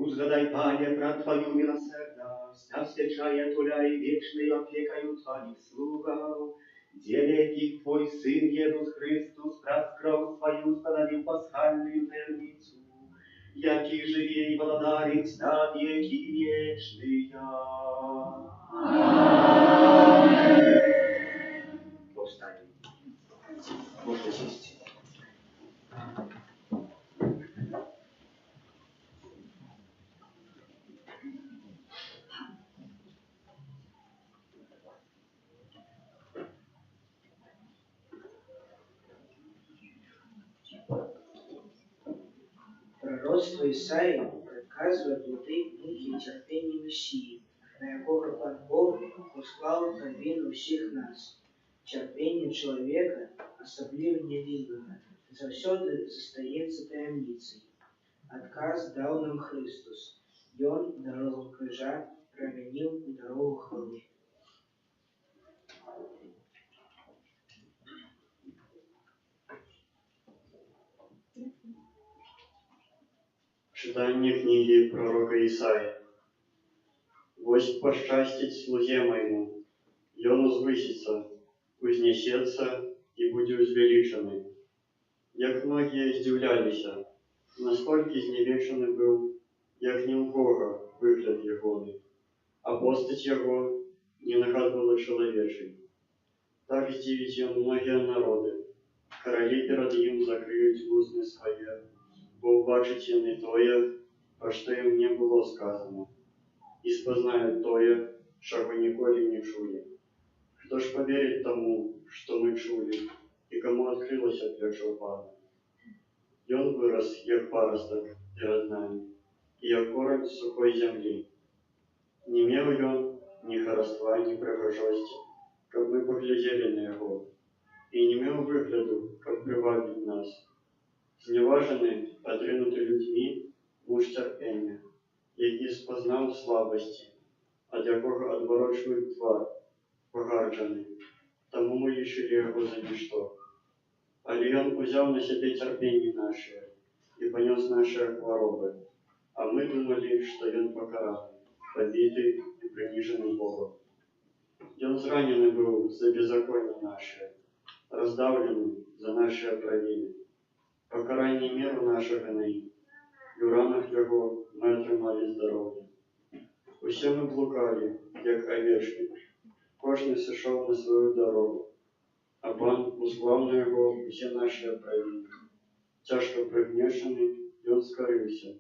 Узгадай, Пане, про Твою милосердность, освячая Туля и вечной опекою Твоих слугов, деле яких Твой Сын Иисус Христос праз кровь Свою установил пасхальную таемницу, який живе и владарит на веки вечные. Аминь. Повстань. Можно сесть. Пророцтво Ісаї предказує плоди муки і терпіння Месії, на якого Пан Бог послав на вину всіх нас. Терпіння чоловіка, особливо невинного, завсёды застається таємницею. Отказ дав нам Христос, і Он дорогу крижа променил у дорогу хвали. Читание книги пророка Исаии. «Вось пощастить слуге моему, и он узвысится, узнесется и будет возвеличенный. Як многие здивлялися, насколько изневеченный был, як не у Бога выгляд егоный, а постать его не нагадывала человечей. Так здивить он многие народы, короли перед им закриють устны свои, бо убачите не тое, про що їм не було сказано, і спознають тое, що ви ніколи не чули. Хто ж повірить тому, що ми чули, і кому відкрилося плечо Пана? І он вирос, як паросток перед нами, і як корень сухої землі. Не мел он ни хородства, ни пригожости, как мы поглядели на его, и не мел выгляду, как привабить нас. Зневажений, отринутий людьми, муж терпіння, який спознав слабості, від якого відворочують твар, погарджений, тому ми лишили його за ніщо. Але він узяв на себе терпіння наше і понес наші хвороби, а ми думали, що він покараний, побитий і принижений Богом. Він зранений був за беззаконие наше, роздавлений за наші провини. Покарание миру нашего вины, и в ранах Его мы отримали здоровье. Усе мы блукали, як овечки, кожний сошел на свою дорогу, а Пан узглав на Его все наши провины. Тяжко пригнешений, и Он скорився,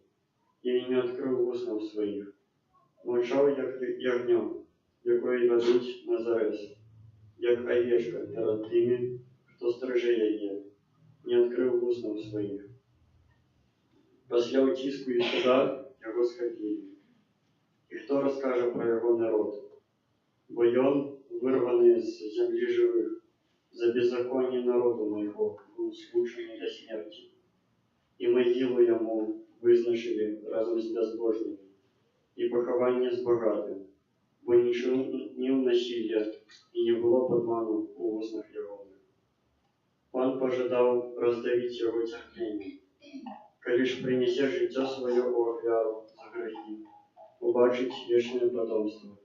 и не открыл уснов своих. Мовчав, як ягнем, якої ведуть на зарез, як овечка перед тими, хто стриже її. Не открыл уснов своих. Після утиску і суда його схопили. І хто розкаже про його народ? Бо він, вирваний з землі живих, за беззаконие народу моего був скучений до смерти. І могилу йому визначили разом з безбожними, і поховання з богатим, бо нічого не насилля і не було подману у уснах його. Пан пожадав роздавить його терпіння. Коли ж принесе життя своє у офяру за грехи, убачить вічне потомство,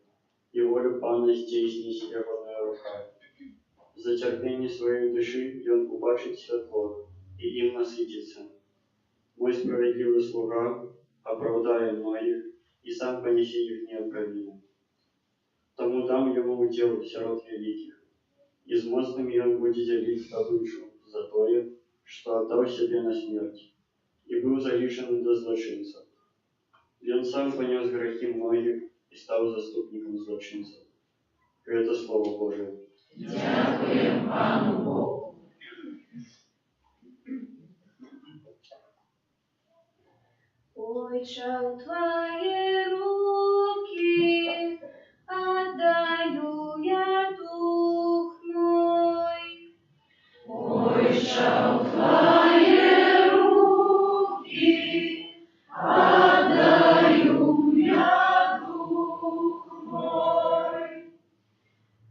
і волю Пана здійснить його на руках. За терпіння своєї душі він убачить світло, і їм насититься. Мой справедливий слуга оправдає многих, і сам понесе їхнє провину. Тому дам йому удел сирот великих, и с мостными он будет делить добычу за тое, что отдал себе на смерть, и был залишен до злочинцев. И он сам понес грехи многих и стал заступником злочинцев. Это Слово Божие. Дякуємо Пану Богу. Отче, у Твои руки отдаю я дух мой. Отче, у Твои руки отдаю я дух мой.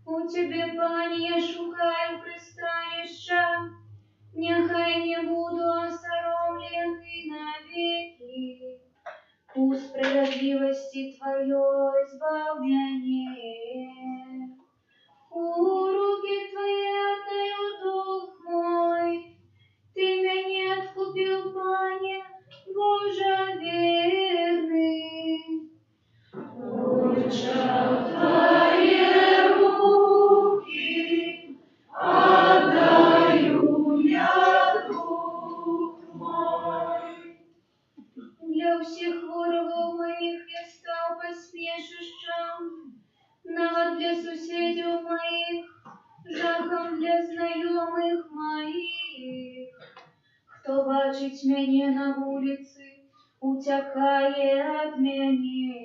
У Тебе, Пане, я шукаю пристанища, нехай не буду осоромлений навеки. У у справедливости Твоей избав меня. У руки Твоей отдаю дух мой, Ты меня откупил, Пане, Боже верный. Уча Твои руки, отдаю я дух мой. Для всех ворогов моих я стал посмешищем, навод для сусідів моих, жахом для знайомих моих. Хто бачить мене на вулиці, утякає від мене.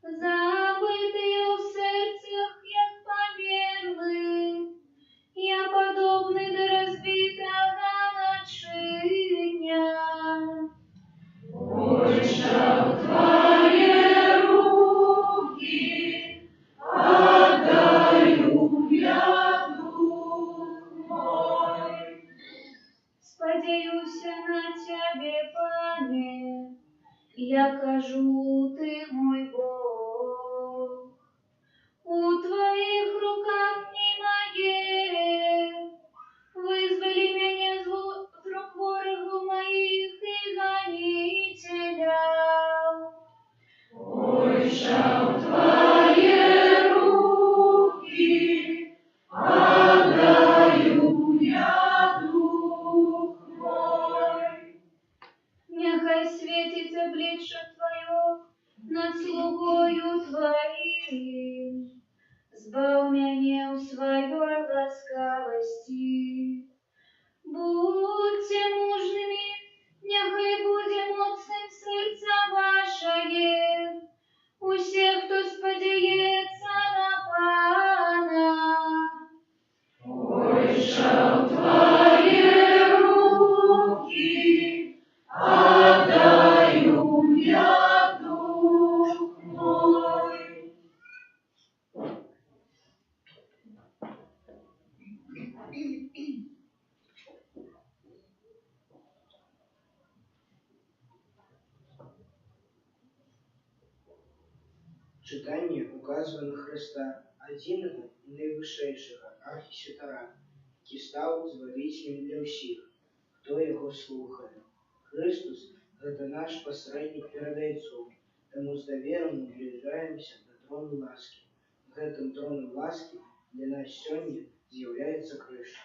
Забитий у серцях, як померли, я подобний до розбитого начиня. Вийшов Твоє руки, отдаю я дух мой. Сподіваюся на Тебе, Пане, я кажу, Ты мой Бог. У Твоих руках немає, визволи мене з рук ворогів моїх і гонителя. Вийшов Твоє руки, отдаю я дух мой. Нехай світиться обличчя Твоє над слугою Твоим, збав мене у своей ласкавости. Будьте мужними, нехай буде моцним серце ваше, усіх, хто сподівається на Пана. Вийшов Твоє руки, отдаю я дух мой. Читання указує на Христа, одиного і найвищого архісвятара, який став звеличним для всіх, хто його слухає. Христос – це наш посередник перед Отцом, тому з довіром наближаємося до трону ласки. Гэтым троном ласки для нас сьогодні з'являється крыша.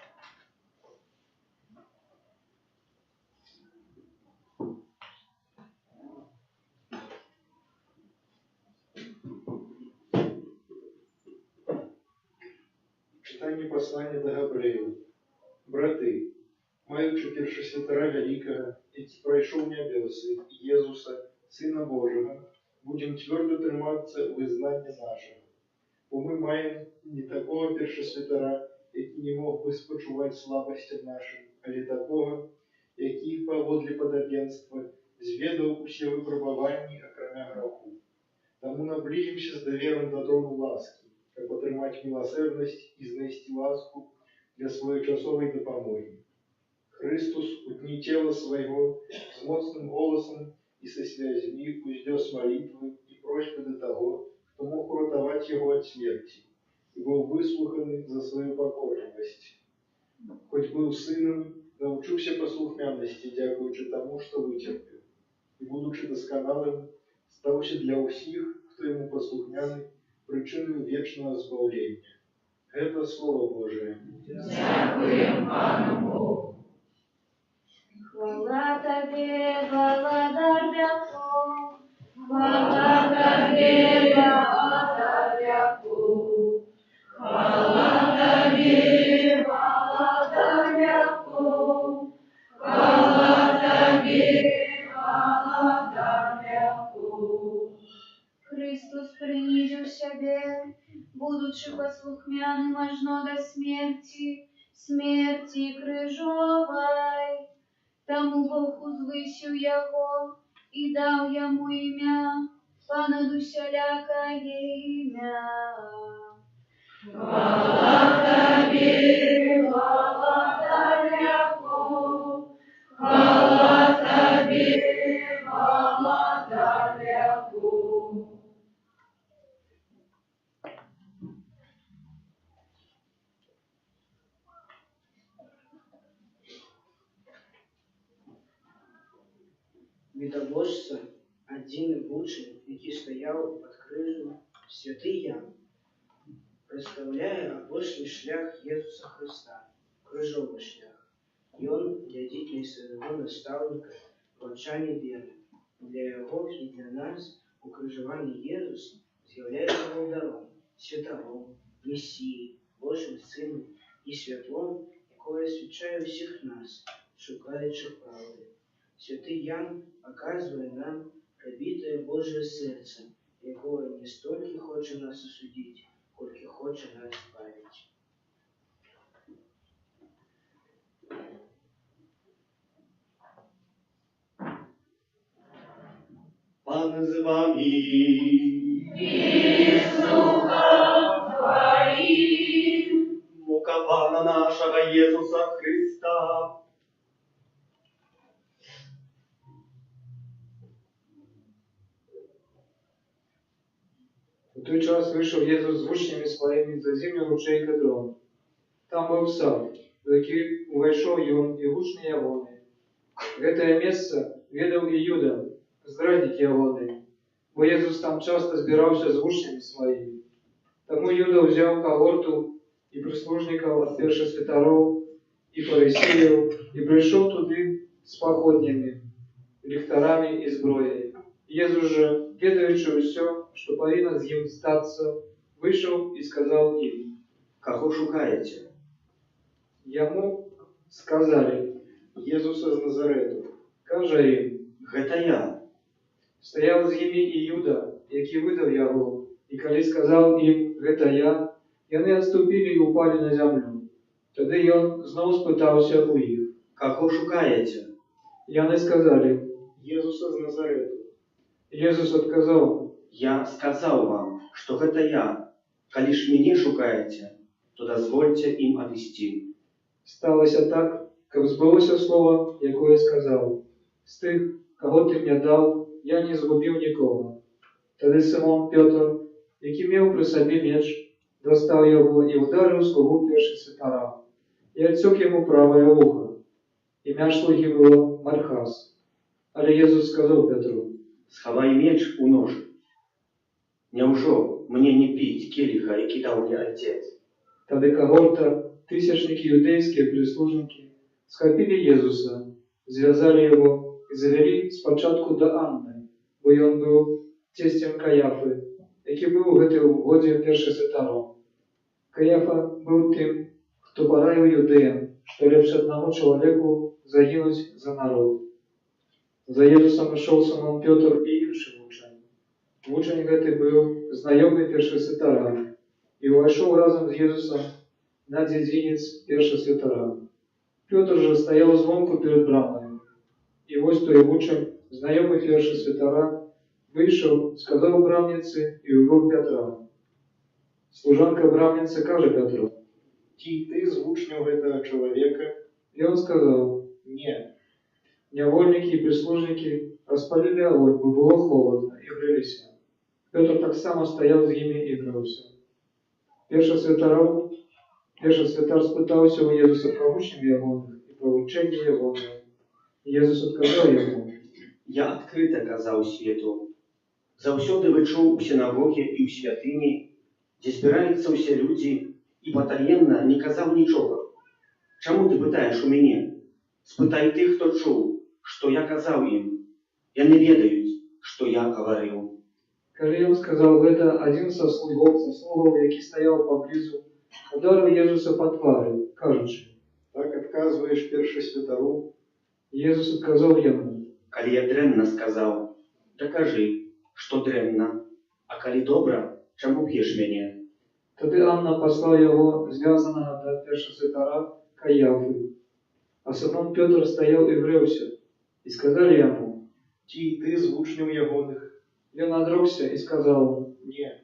Читання послання до Габреїв. Брати, маючи першосвятара великого, який пройшов небеси, Єзуса, Сина Божого, будем твердо триматися у визнанні нашого. Бо ми маємо не такого першосвятара, який не мог би спочувати слабостям нашим, але такого, який поводле подобенства зведав усі випробування, окромя греху. Тому наблизимся з довіром до трону ласки, как отримать милосердность и знести ласку для своечасовой допомоги. Христос у дни тела своего с моцным голосом и со слезьми уздес молитвы и просьбы до того, кто мог уратовать его от смерти, и был выслуханный за свою покорность. Хоть был сыном, научился послухмянности, дякуючи тому, что вытерпел, и, будучи досконалым, стався для усіх, кто ему послухняный, причиною вечного збавлення. Это Слово Божие. Дякуємо Пану Богу. Хвала Тобі, Володаряку, хвала Тобі, Володаряку, хвала Тобі, Володаряку, хвала Тобі, Володаряку. Христос принизил себе, будучи послухмяным аж до смерти, смерти крыжовой. Тому Бог узвысил Его и дал Ему имя, понад усялякое имя. Хвала Тобі, Володаряку, хвала Тобі, Володаряку. відобожця, один учень, який стояв під крижем, святий Ян, представляє апошній шлях Ісуса Христа, крижовий шлях. І він глядить на свого наставника в очанні віри. Для його і для нас укрижований Ісус з'являється Володаром, святаром, Месією, Божим Сином і світлом, якое освічає всіх нас, шукаючих правди. Святий Ян показує нам пробитое Божье серце, якое не стільки хоче нас осудити, скільки хоче нас збавити. Pan z wami. I z duchem Twoim. Muka Pana naszego Jezusa Chrysta. У той час вийшов Єсус з учнями своїми за зимню ручей Кедрон. Там був сад, в який увійшов він і учні Ягони. Гэтае месца ведаў і Юда, здраднік Ягони, бо Єсус там часто збирався з учнями своїми. Тому Юда взяв когорту і прислужників від першосвятарів і фарисеїв і прийшов туди з походнями, ліхтарами і зброєю. Єсус же, ведаючи все, що повинно з ним статися, вийшов і сказав їм: Кого шукаєте? Йому сказали: Єсуса з Назарету. Каже їм: Гэта я. Стояв з ними і Юда, який видав його, і коли сказав їм: «Гэта я», вони відступили і упали на землю. Тоді він знову спитався у їх: Кого шукаєте? І вони сказали: Єсуса з Назарету. Єсус відказав: Я сказал вам, что это я. Коли ж меня шукаете, то дозвольте им отвести. Сталося так, як збулося слово, яке сказав: «З тих, кого ти мені дав, я не згубив нікого». Тоді Симон Петр, який мав при собі меч, достав його і ударив слугу першосвятара, і відсек йому праве ухо. Ім'я слуги було Мархас. Але Єсус сказав Петру: Сховай меч у ножа. Няўжо мне не пить келиха, які дал мне отец? Тоді когорта, тисячники юдейські прислужники, схопили Єсуса, зв'язали його і завели спочатку до Анни, бо він був тестем Каяфи, який був у гэтым годі першосвятаром. Каяфа був тим, хто порадив юдеям, що лепше одному чоловіку загинуть за народ. За Єсусом ішов Симон Петр і інший учень. Учень гэты быў знаёмы першасвятара і ўвайшоў разам з Єсусом на дзядзінец першасвятара. Пётр же стаяў звонку перед брамою. І вось той вучань, знаёмы першасвятара, выйшаў, сказаў брамніцы і увёў Пятра. Служанка брамніцы кажа Петру: Ці ти з учняў гэтага чалавека? І он сказаў: Не. Нявольнікі і прислужнікі распалілі агонь, бо было холодно, і грэліся. Петр таксама стаяў з імі і грэўся. Першасвятар спытаўся у Єсуса пра вучнів ягоных і пра вучэнне ягонае. Єсус адказаў яму: Я открыто казаў свету. Заўсёды вы чуў у сінагогі і ў святыні, дзе збіраюцца ўсе людзі, і патаемна не казаў нічога. Чаму ты пытаеш у мяне? Спытай тых, хто чуў, што я казаў ім. Яны ведаюць, што я гаварыў. Калі ён сказаў гэта, адзін са слугаў, які стаяў паблізу, ударив Єсуса по тварі, кажучи: Так адказваеш першасвятару? Єсус адказав йому: Калі я дрэнна сказаў, дакажы, што дрэнна, а калі добра, чаму б'еш мяне? Тоді Анна послав його, зв'язаного до першосвятара Каяфи. А Симон Петр стояв і гревся, і сказали йому: Ці ти з учняў ягоних? Він одрекся і сказав: Не.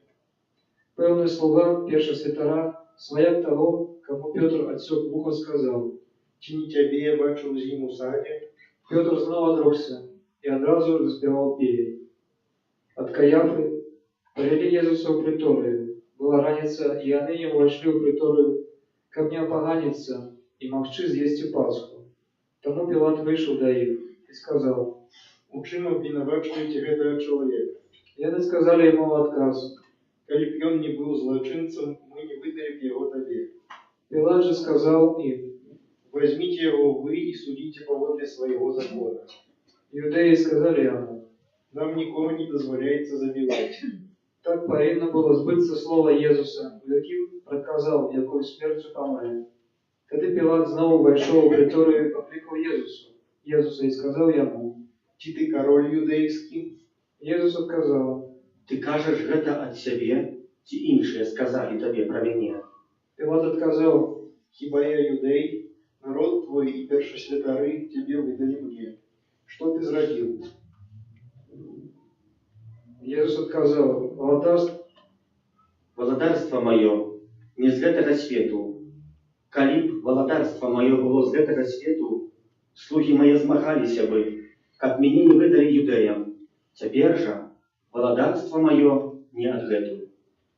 Певний слуга першосвятара, свояк того, кому Петр отсек вухо, сказав: Ці не цябе я бачыў з ім у садзе? Петр знову одрекся і одразу заспівав пією. От Каяфи привели Єсуса в приторію. Была раніца, і вони не войшли в приторію, каб не опоганиться і могчи з'їсти Пасху. Тому Пилат вийшов до їх і сказав: У чым абвінавачваеце гэтага чалавека? Яны сказали ему в отказ. Калі б ён не быў злачынцам, мы не выдалі б яго табе. Пилат же сказал им: Возьмите яго вы і судзіце паводле свайго закона. Иудеи сказали ему: Нам нікому не дазваляецца забіваць. так повинно было збыться слово Єзуса, який предказав, якою смертю помре. Тоді Пилат знову войшов у приторію і покликав Єзуса і сказав йому: Ці ти король юдейський? Єзус отказав. Ты кажаш гэта ад сябе, ці іншыя сказалі табе пра мяне? Пилат отказав: Хіба я юдей? Народ твой і першосвятары тебе выдали мне. Что ты зрадил? Єзус отказав: Валадарства маё не з гэтага свету. Калі б валадарства маё было з гэтага свету, слугі мае змагаліся бы, каб мяне не выдалі юдэям. Цяпер жа валадарства маё не адгэтуль.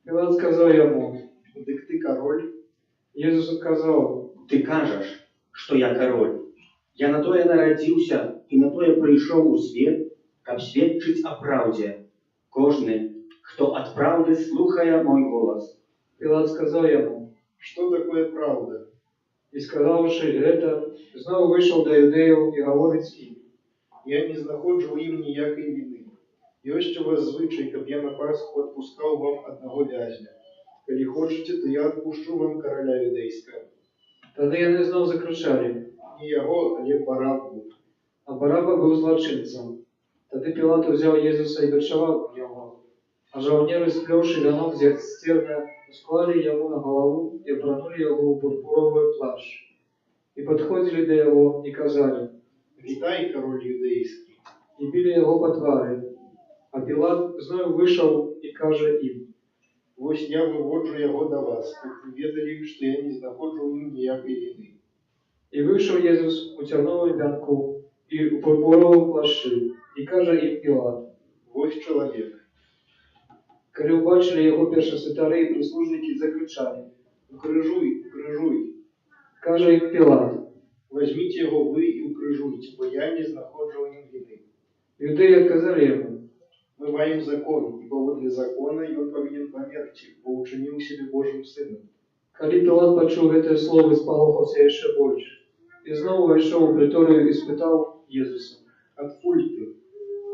Пилат сказав йому: Дык ты король? Єзус отказав: Ты кажаш, што я кароль. Я на тое нарадзіўся і на тое прыйшоў у свет, каб сведчыць о праўдзе. Кожны, хто ад праўды слухае мой голас. Пилат сказав йому: Что такое правда? і сказавши это, знову вийшов до юдеїв і говорить їм: Я не знаходжу в ім ніякої вини. Ёсць у вас звичай, каб я на Пасху отпускав вам одного вязня. Коли хочете, то я отпущу вам короля юдейського. Тоді вони знов закричали. Не його, але Барабу. А Бараба був злочинцем. Тоді Пилат взяв Єзуса і бичував його. А жовніри, сплювши вінок з стерня, склали йому на голову і обранули його у пурпуровий плащ. І підходили до його і казали: Вітай, король юдейський. І били його по тварі. А Пилат знову вийшов і каже їм: Вось я выводжу яго до вас, каб вы ведали, что я не знаходжу ў ім ніякай вины. І вийшов Єзус у терновому вянку і у пурпуровому плащі, і каже їм Пилат: Вось чоловік. Коли убачили його першосвятари і прислужники, закричали: Укрижуй, укрижуй. Каже їм Пилат: Возьмите його ви і укрижуйте, бо я не знаходжу ў ім вины. Юдеї отказали йому. Мы маем закон, и поводле закона он повинен померти, бо учинил себе Божьим сыном. Коли Пилат почув це слово, спалохався ще більше. І знову вийшов у приторію і спитав Єзуса: Откуль ты?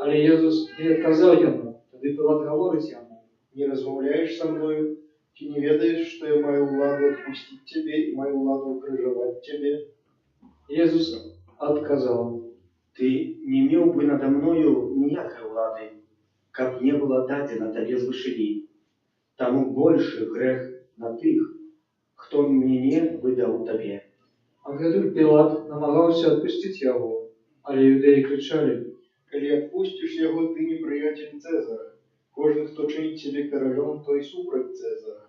Але Єзус не відказав йому. Тоді Пилат говорить йому: Не размовляешь со мною? Ты не ведаешь, что я маю владу отпустить тебе и маю владу укрыжевать тебе? Єзус відказав: Ты не меў бы надо мною ніякай улады, каб не было дадзена табе з вышыні. Таму большы грэх на тых, хто мяне выдаў табе. Адгэтуль Пилат намагаўся адпусціць яго, але юдеі кричали: Коли отпустишь его, ты неприятель Цезара. Кожен, хто чинить себе королем, той супроть Цезара.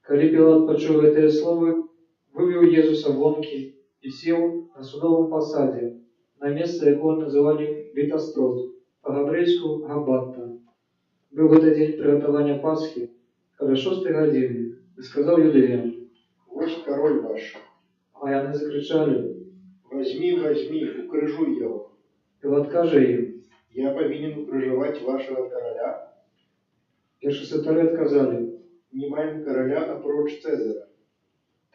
Коли Пилат почув це слово, вивів Єзуса в ломки і сів на судовому посаді, на місце, якого називали Літострот, по-габрейську Габбата. Був этот день приготовлення Пасхи, коли 6 години, і сказав юдеям: Вось король ваш. а вони закричали. Возьми, возьми, укрижуй его. Пилат каже їм: Я повинен укрыжевать вашего короля. першосвятари відказали. Не маем короля, опроч Цезара.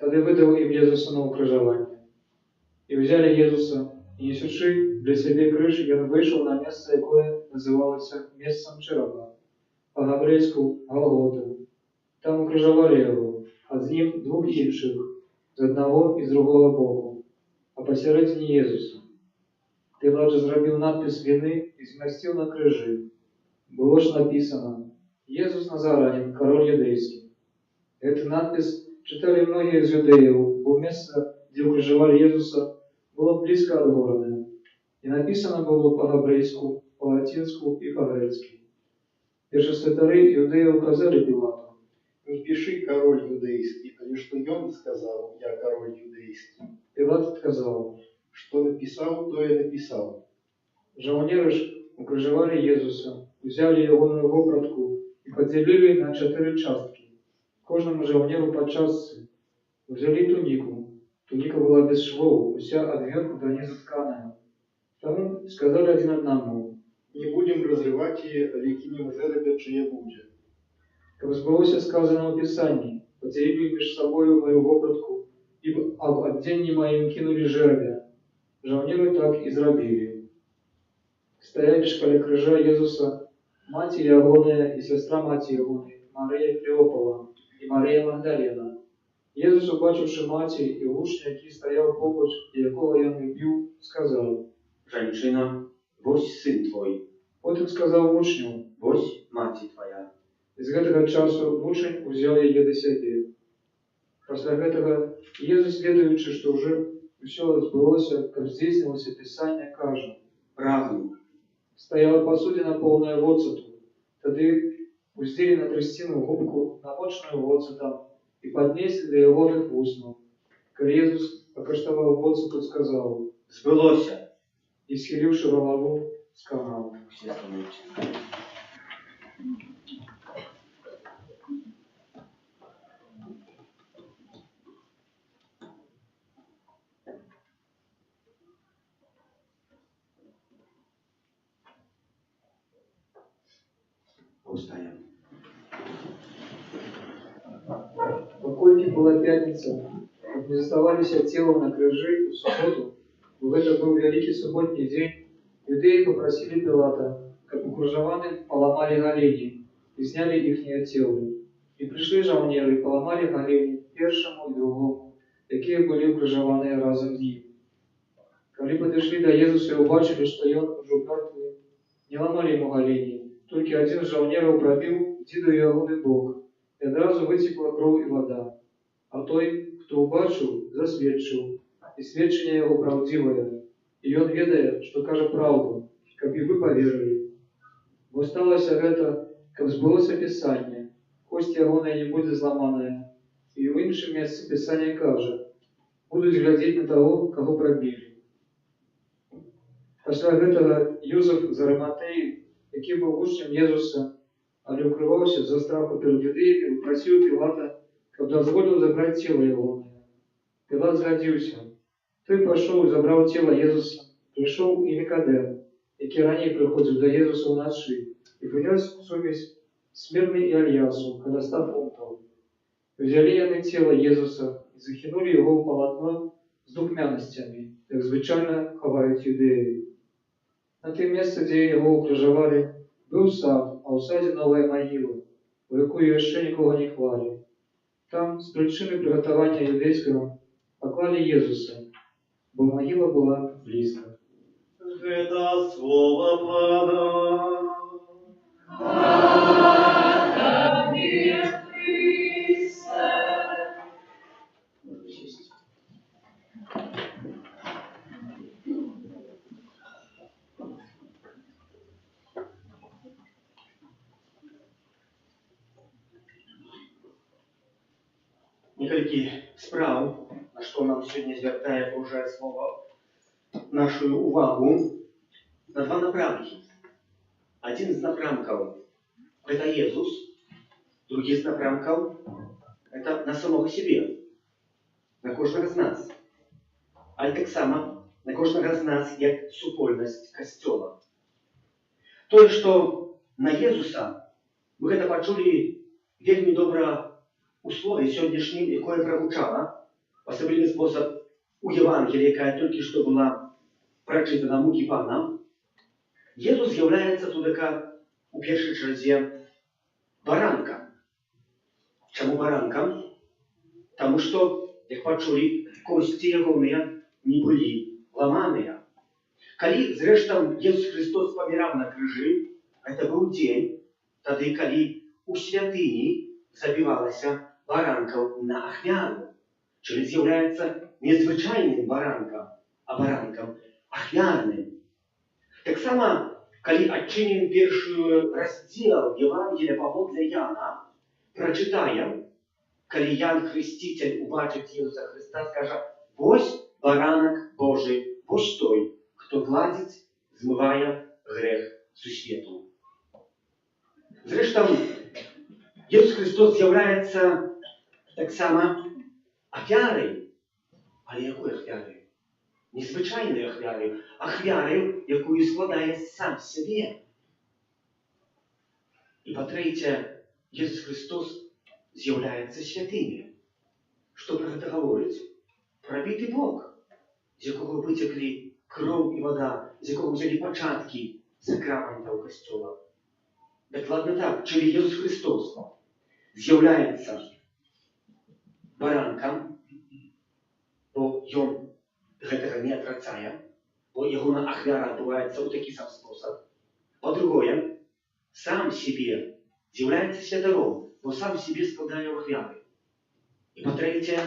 Тоді видав їм Єзуса на укрижування. І взяли Єзуса, і несучи для себе криш, він вийшов на місце, яке називалося місцем черепа, по-габрейську Голгота. Там укрижували його, а з ним двох інших, з одного і з другого боку, а посередині Єзуса. Пилат же зробив надпис вини і змістив на крижі. Було ж написано: Єзус Назаранин, король юдейский. Этот надпис читали многие из юдеев, бо место, где укрижевали Иисуса, было близко от города. И написано было по-габрейску, по-латинску и по-грецки. Першосвятари юдеи указали Пилату: Не пиши король юдейский, а лишь что он сказал, я король юдейский. Пилат отказал. Что написал, то и написал. Жовніри ж укрижевали Иисуса, взяли его на вопратку и поделили на 4 частки. Кожному жовніру по частці. Взяли тунику. Туника была без швов, уся от верху до низу тканая. Тому сказали один одному: Не будем разрывать ее, але кинем жеребя, чье будет. Как сбылося сказано в Писании, поделили между собою мою вопратку, ибо об отдении моим кинули жеребя. Жаўнеры так і зрабілі. Стаялі ж каля крыжа Езуса маці ягоная і сястра маці ягонай, Марыя Клеопава і Марія Магдалена. Езус, убачивши маці і вучня, які стаяў побач, і якого ён любіў, сказав: Женщина, вось сын твой, Потым сказаў вучню, вось маці твоя. і з гэтага часу вучань узяў яе да сябе. Пасля гэтага Езус, ведаючы, што ўжо ўсё збылося, каб здзейснілася Пісанне, кажа: Прагну. Стаяла пасудзіна поўная воцату. Тады уздзелі на трысціну губку, намочаную воцатам, і паднеслі да ягоных вуснаў. Калі Езус пакаштаваў воцату, сказаў: Збылося. І, схіліўшы галаву, сканаў. Все становіться. Повстаємо. Паколькі была пятніца, каб не заставаліся цела на крыжы ў суботу, бо гэта быў вялікі суботні дзень, юдэі папрасілі Пілата, каб укрыжаваным паламалі галені і знялі іхнія целы. І прыйшлі жаўнеры і паламалі галені першаму і другому, якія былі укрыжаваныя разам з ім. Калі падышлі да Езуса і ўбачылі, што ён ужо мёртвы, не ламалі яму галені, толькі адзін з жаўнераў прабіў дзіду ягоны бок, і адразу выцекла кроў і вада. А той, хто ўбачыў, засведчыў, і сведчанне яго праўдзівае, і ён ведае, што кажа праўду, каб і вы паверылі. Бо сталася гэта, каб збылося Пісанне, косць ягоная не будзе зламаная, і ў іншым месцы Пісанне кажа: будуць глядзець на таго, каго прабілі. Пасля гэтага Юзаф з Арыматеі, які быў вучнем Езуса, але укрываўся за страху перад юдэямі, прасіў Пілата, каб дазволіў забраць цела ягонае. Пілат згадзіўся. Той пайшоў і забраў цела Езуса. Прыйшоў і Нікадэм, які раней прыходзіў да Езуса ўначы, і прынёс сумесь смірны і альясу, каля 100 фунтаў. Узялі яны цела Езуса і захінулі яго ў палатно з духмянасцямі, як звычайна хаваюць юдэі. На тым месцы, дзе яго укрыжавалі, быў сад, а ў садзе новая магіла, у якую яшчэ нікога не клалі. Там, з прычыны прыгатавання юдэйскага, паклалі Езуса, бо магіла была блізка. Гэта слово Пана. Можно сесть. Некалькі справ, на што нам сёння звяртае Божае Слово нашу увагу, на два напрамкі. Адзін з напрамкаў – гэта Езус, другі з напрамкаў – гэта на самога сябе, на кожнага з нас. Але таксама на кожнага з нас як супольнасць Касцёла. Тое, што на Езуса, мы гэта пачулі вельмі добра у слове сённяшнім, якое прагучала, в асаблівы спосаб у Євангелії, якая толькі што была прачытана мукі Пана. Езус з'яўляецца тудака у першай чарзе баранкам. Чаму баранкам? Таму што, як пачулі, косці ягоныя не былі ламаныя. Калі, зрэштам, Езус Христос паміраў на крыжы, гэта быў дзень, тады, калі у святыні забівалася баранкаў на ахвяру, чым з'яўляецца незвычайным баранкам, а баранкам ахвярным. Таксама, калі адчынім першы раздзел Євангелія паводле Яна, прачытаем, калі Ян Хрысціцель убачыць Езуса Хрыста, скажа: вось баранак Божы, вось той, хто гладзіць, змывае грэх сусвету. Зрэштам, Езус Христос з'яўляецца таксама ахвярай. Але якой ахвярай? незвичайної ахвяри, якою складає сам себе. І по-третє, Ісус Христос з'являється святим. Що про це говорить? Пробитий Бог, з якого витекли кров і вода, з якого взяли початки сакраментів Костюла. Докладно так, czyli Ісус Христос з'являється баранком, бо Ён гэтага не атрацае, бо ягона ахвяра адбываецца ў такі сам спосаб. По-другое, сам себе з'яўляецца святаром, бо сам себе складае ахвяры. І по-трэцяе,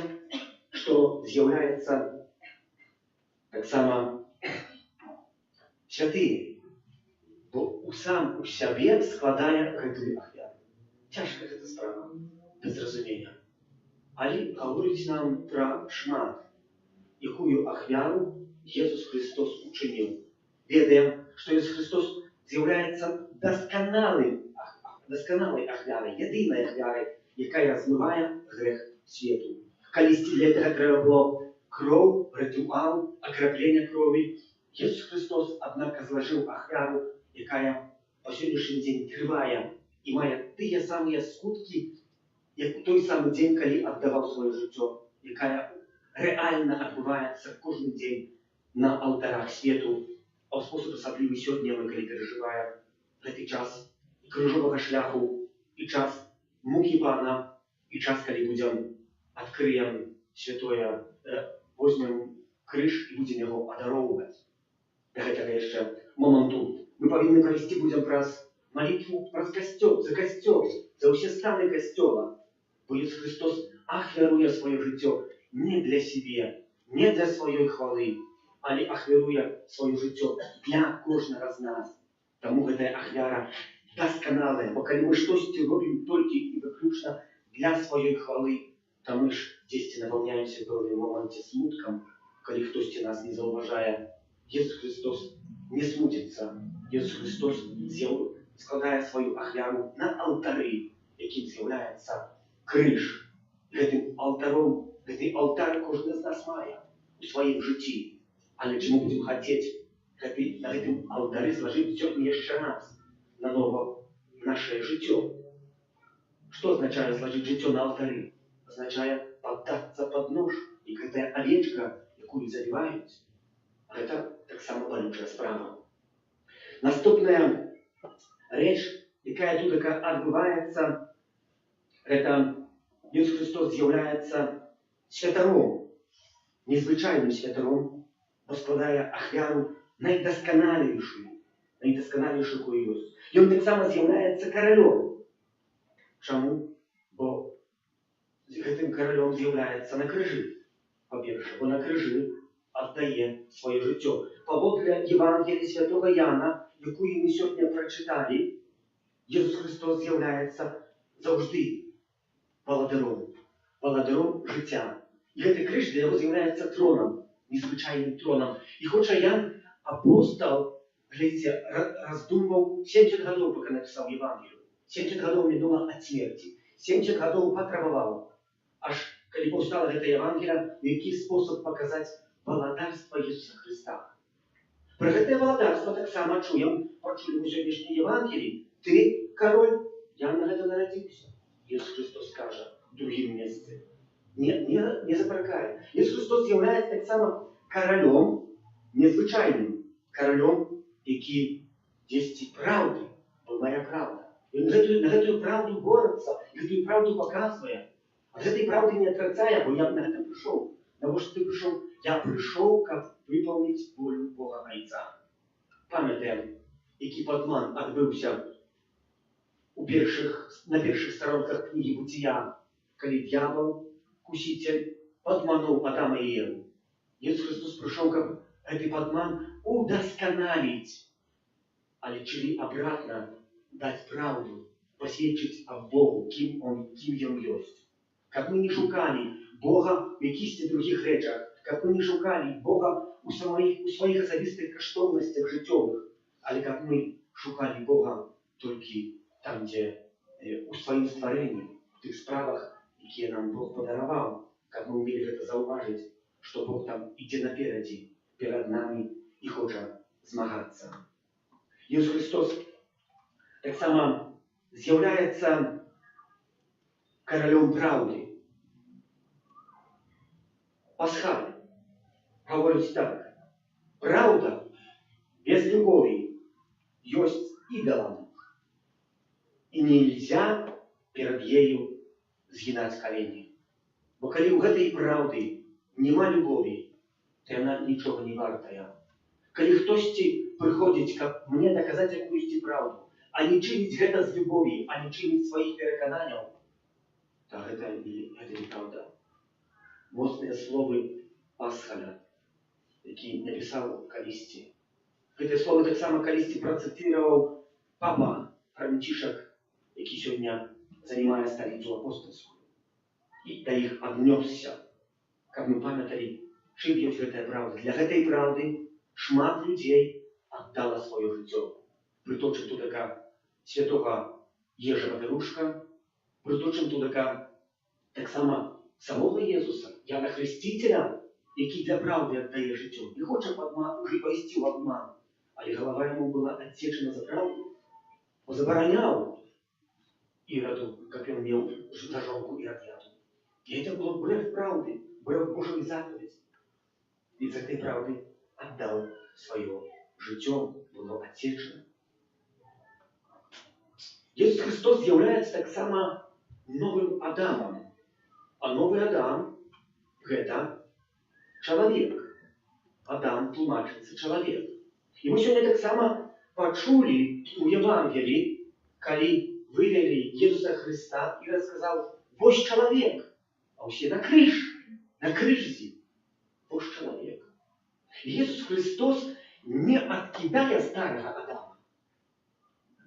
што з'яўляецца таксама святым, бо сам у сябе складае гэтую ахвяру. Цяжка гэта справа, без зразумення. Але гаворыць нам пра шмат, якую ахвяру Ісус Христос учыніў. Ведаем, што Ісус Христос з'яўляецца дасканалай ахвярай, ядынай ахвярай, якая змывае грэх свету. Калісьці для гэтага трэба было кроў, рытуал, акраплення крові. Ісус Христос, аднак, злажыў ахвяру, якая па сённяшні дзень трывае і мае тыя самыя скуткі, як у той самы дзень, калі аддаваў сваё жыццё, якая рэальна адбываецца кожны дзень на алтарах свету, а ў спосаб асаблівы сёння мы, калі перажываем гэты час крыжовага шляху і час мукі Пана, і час, калі будзем адкрыем святое, возьмем крыж і будзем яго адароўваць. Да гэтага яшчэ моманту мы павінны прайсці будзем праз малітву, праз касцёл, за ўсе станы касцёла. Бо Ісус Христос ахвяруе сваё жыццё не для себе, не для сваёй хвалы, але ахвяруе сваё жыццё для кожнага з нас. Таму гэтая ахвяра дасканалая, бо калі мы штосьці робім толькі і выключна для сваёй хвалы, то мы ж дзесьці напаўняемся пэўным моманце смуткам, калі хтосьці нас не заўважае. Ісус Христос не смуціцца. Ісус Христос складае сваю ахвяру на алтары, якім з'яўляецца крыж. Гэтым алтаром, гэты алтар кожны з нас мае у сваім жыцці. Але чи мы будзем хацець на гэтым алтары злажыць сёння яшчэ раз нанова нашае жыццё? Што азначае злажыць жыццё на алтары? Азначае паддацца пад нож, і гэтая авечка, якую забіваюць, гэта таксама балючая справа. Наступная рэч, якая тут адбываецца, гэта Ісус Христос з'яўляецца святаром, незвычайным святаром, бо складае ахвяру найдасканалейшую, якую ёсць. Ён таксама з'яўляецца каралём. Чаму? Бо гэтым каралём з'яўляецца на крыжы. Па-першае, бо на крыжы аддае сваё жыццё. Паводле Євангелія святого Яна, якую мы сёння прачыталі, Ісус Христос з'яўляецца заўжды валадаром жыцця. І гэты крыж для яго з'яўляецца тронам, незвычайным тронам. І хоча Ян апостол, глядзіце, раздумваў 70 гадоў, пока напісаў Євангелію. 70 гадоў мінула ад смерці. 70 гадоў патрабаваў. Аж калі паўстала гэта Євангелія, які спосаб паказаць валадарства Ісуса Христа. Пра гэтае валадарства таксама пачулі ў сённяшняй Євангеліі. Ты, кароль, я на гэта нарадзіўся. Ісус Христос кажа у другім месцы. Не запракае. Ісус Христос з'яўляецца таксама каралём, незвычайным каралём, які дзесьці праўды, бо мая праўда. Ён на гэтую праўду борацца, гэтую праўду паказвае. А гэтай праўды не атрацае, бо я на гэта прыйшоў. Навошта ты прыйшоў? Я прыйшоў, каб выпаўніць волю Бога Айца. Памятаем, які падман адбыўся на першых старонках кнігі Буція, калі д'ябал, куситель, падмануў Адама і Еву. Ісус Христос прыйшоў, каб гэты падман удасканаліць, але чылі абратна даць праўду, пасведчыць аб Богу, кім ён ёсць. Каб мы не шукалі Бога у якіхсьці другіх рэчах, каб мы не шукалі Бога у сваіх асабістых каштоўнасцях жыццёвых, але каб мы шукалі Бога толькі там, дзе у сваім стварэнні, у тых справах, якія нам Бог падараваў, каб мы ўмелі гэта заўважыць, што Бог там ідзе наперадзе, перед нами і хоче змагатися. Ісус Христос так само з'являється королем правди. Пасхаль говорить так: правда без любові есть идолом, и нельзя перед ею згинать колени. Бо коли у этой правды нема любові, то вона нічого не вартая. Коли хтось приходить, как мне доказать якусь правду, а не чинить гэта з любові, а не чинить своїх переконанняў, то гэта неправда. Моцныя словы Пасхаля, які написав калісьці. Гэтыя словы таксама калісьці працытыраваў папа Францішак, які сёння занимае сталіцу апостольскую. І да іх аднёсся, каб мы памяталі, чым ёсць гэтая правда. Для гэтай правды шмат людзей аддала сваё жыццё. Прыточым тудака святога Ежа Павелушка, прыточым тудака таксама самого Езуса, Яна Хрысціцеля, які для правды аддае жыццё. Не хоча уже пайсці ў абман, але галава яму была адсечана за правду, бо забараняў Іраду, каб ён меў за жонку Ірод'яду. И это было брэх правды, брэх Божьей заповеди. И за этой правды отдал свое життя, было отсечено. Иисус Христос является так само новым Адамом. А новый Адам – это человек. Адам тлумачится человек. И мы сегодня так само почули у Евангелии, когда вывели Иисуса Христа и рассказал: «Вось человек». А все на крыжі, Божий человек. Иисус Христос не откидая старого Адама,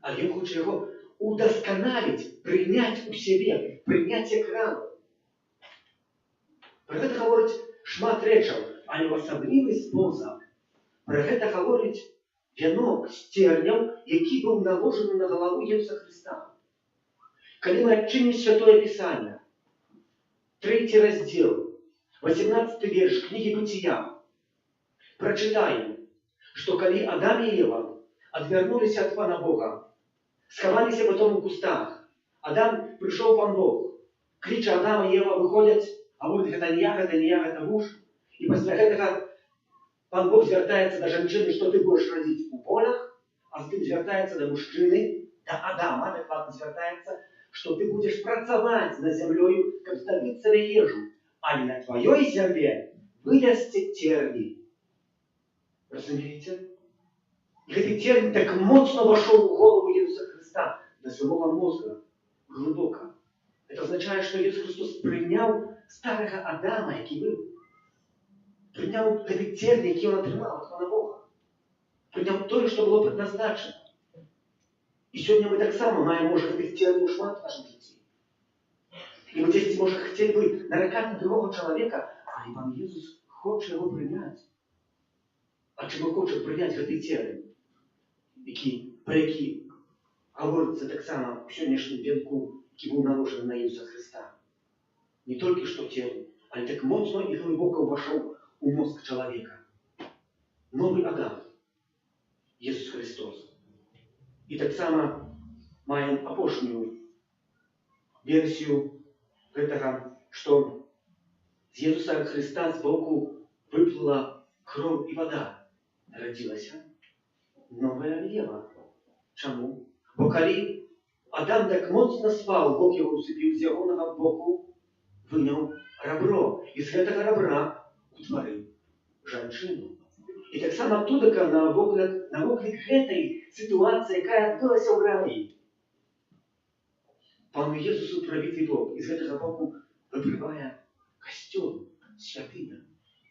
а Він хоче його удосконалить, принять у себе, принять екрану. Про гэта говорить шмат рэчаў, але в асаблівы спосаб. Про гэта говорить вянок з терняў, які быў наложены на галаву Иисуса Христа. Калі мы адчынім Святое Писание, 3 раздел, 18 верш книги Бытия, прочитаем, что коли Адам и Ева отвернулись от Пана Бога, сховались потом в кустах, Адам пришел Пан Бог, крича Адам и Ева выходят, а говорит: это не я, это муж. И после этого Пан Бог звертается до женщины, что ты будешь родить у полях, а затем звертается до мужчины, до Адама, адекватно звертается, что ты будешь працаваць на землёю, каб здабыць сабе ежу, а на твоей земле вырасце терни. Разумеете? И этот термин так мощно вошел в голову Иисуса Христа, до самого мозга, глубоко. Это означает, что Иисус Христос принял старого Адама, який был. Принял этот термин, який он отрымал от Пана Бога. Принял то, что было предназначено. И сегодня мы так само маем, может, этот термин шмат в нашем житті. И мы здесь, может, хотели бы нарекать на другого человека, а Пан Иисус хочет его принять. А чому хоче прийняти цей термін, про який говориться так само в сьогоднішньому вінку, який був наложений на Ісуса Христа? Не тільки що термін, але так моцно і глибоко вошел у мозг чоловіка. Новий Адам, Ісус Христос. І так само маємо апошню версію этого, що з Ісуса Христа збоку виплила кров і вода. Народилася новая Ева. Чому? Бо коли Адам так моцно спав, Бог його усипів з ягоного боку, виняв ребро. І з гэтага ребра утворив жанчину. І так само оттуда на воклик гэтай ситуації, яка відбулася в раї. Пану Єсусу правитель Бог із гэтага боку випливає костюм, святиня,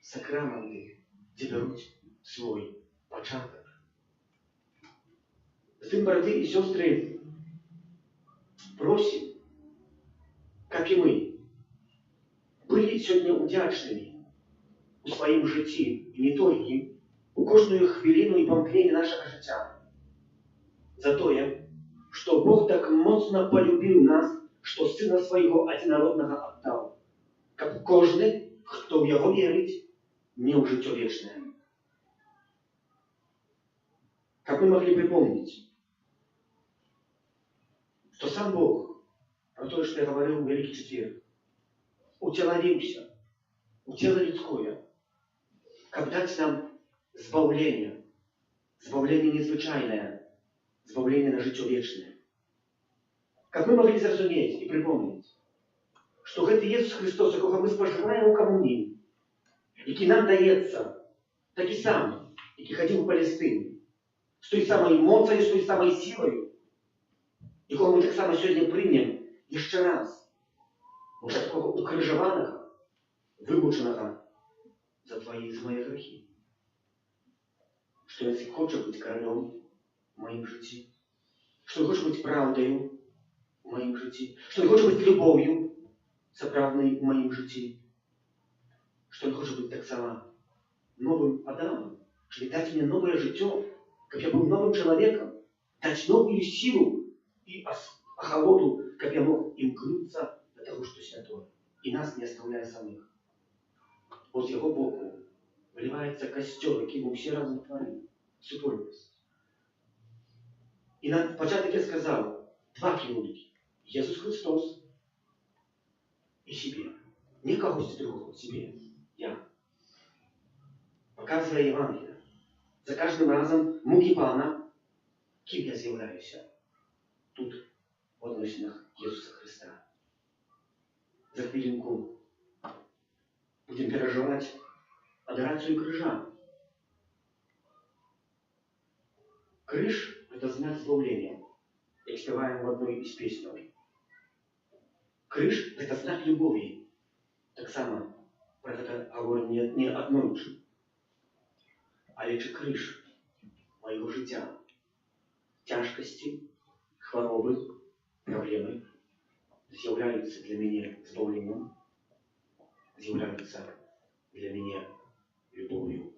сакраменти, де беруть свой початок. Затем, браты и сестры, просим, как и мы, были сегодня удячными у своим житті, и не только, у кожную хвилину и помгновение нашего життя, за то, что Бог так моцно полюбил нас, что Сына Своего Одинородного отдал, как кожный, кто в Его верить, мел життя вечное. как мы могли припомнить, что сам Бог, про то, что я говорил в Великий Четверг, утеловился, у тела людское, как дать нам збавление незвычайное, збавление на життя вечное. Как мы могли зразумець и припомнить, что это Иисус Христос, якого мы споживаем у коммунии, який нам дається, такий самий, який ходив у Палестину, з той самою моцею, з той самою силою, якого ми так само сьогодні приймемо ще раз, уже такого укрижованого, вимученого за твої з мої грехи. Що він хоче бути королем в моїм житті, що він хоче бути правдою в моїм житті, що він хоче бути любов'ю справдною в моїм житті, що він хоче бути так само новым Адамом, чтобы дать мне новое житье, как я был новым человеком, дать новую силу и охоту, как я мог имкнуться до того, что святое, и нас не оставляя самих. От его боку вливается костер, який був всі разом творив, супольність. І на початок я сказав, два керівники. Ісус Христос и себе. Не когось другого, себе. Я. Показывая Евангелие. За каждым разом муки Пана, кем я з'являюся тут, в односинах Иисуса Христа. За хвилинку будем переживать адорацию крыжа. Крыж – это знак избавления, как спеваем в одной из песней. Крыж – это знак любови. Так само про это говорю не однойче. Але чи крыж моего життя, тяжкости, хвороби, проблеми з'являються для мене збавленням, з'являються для мене любов'ю.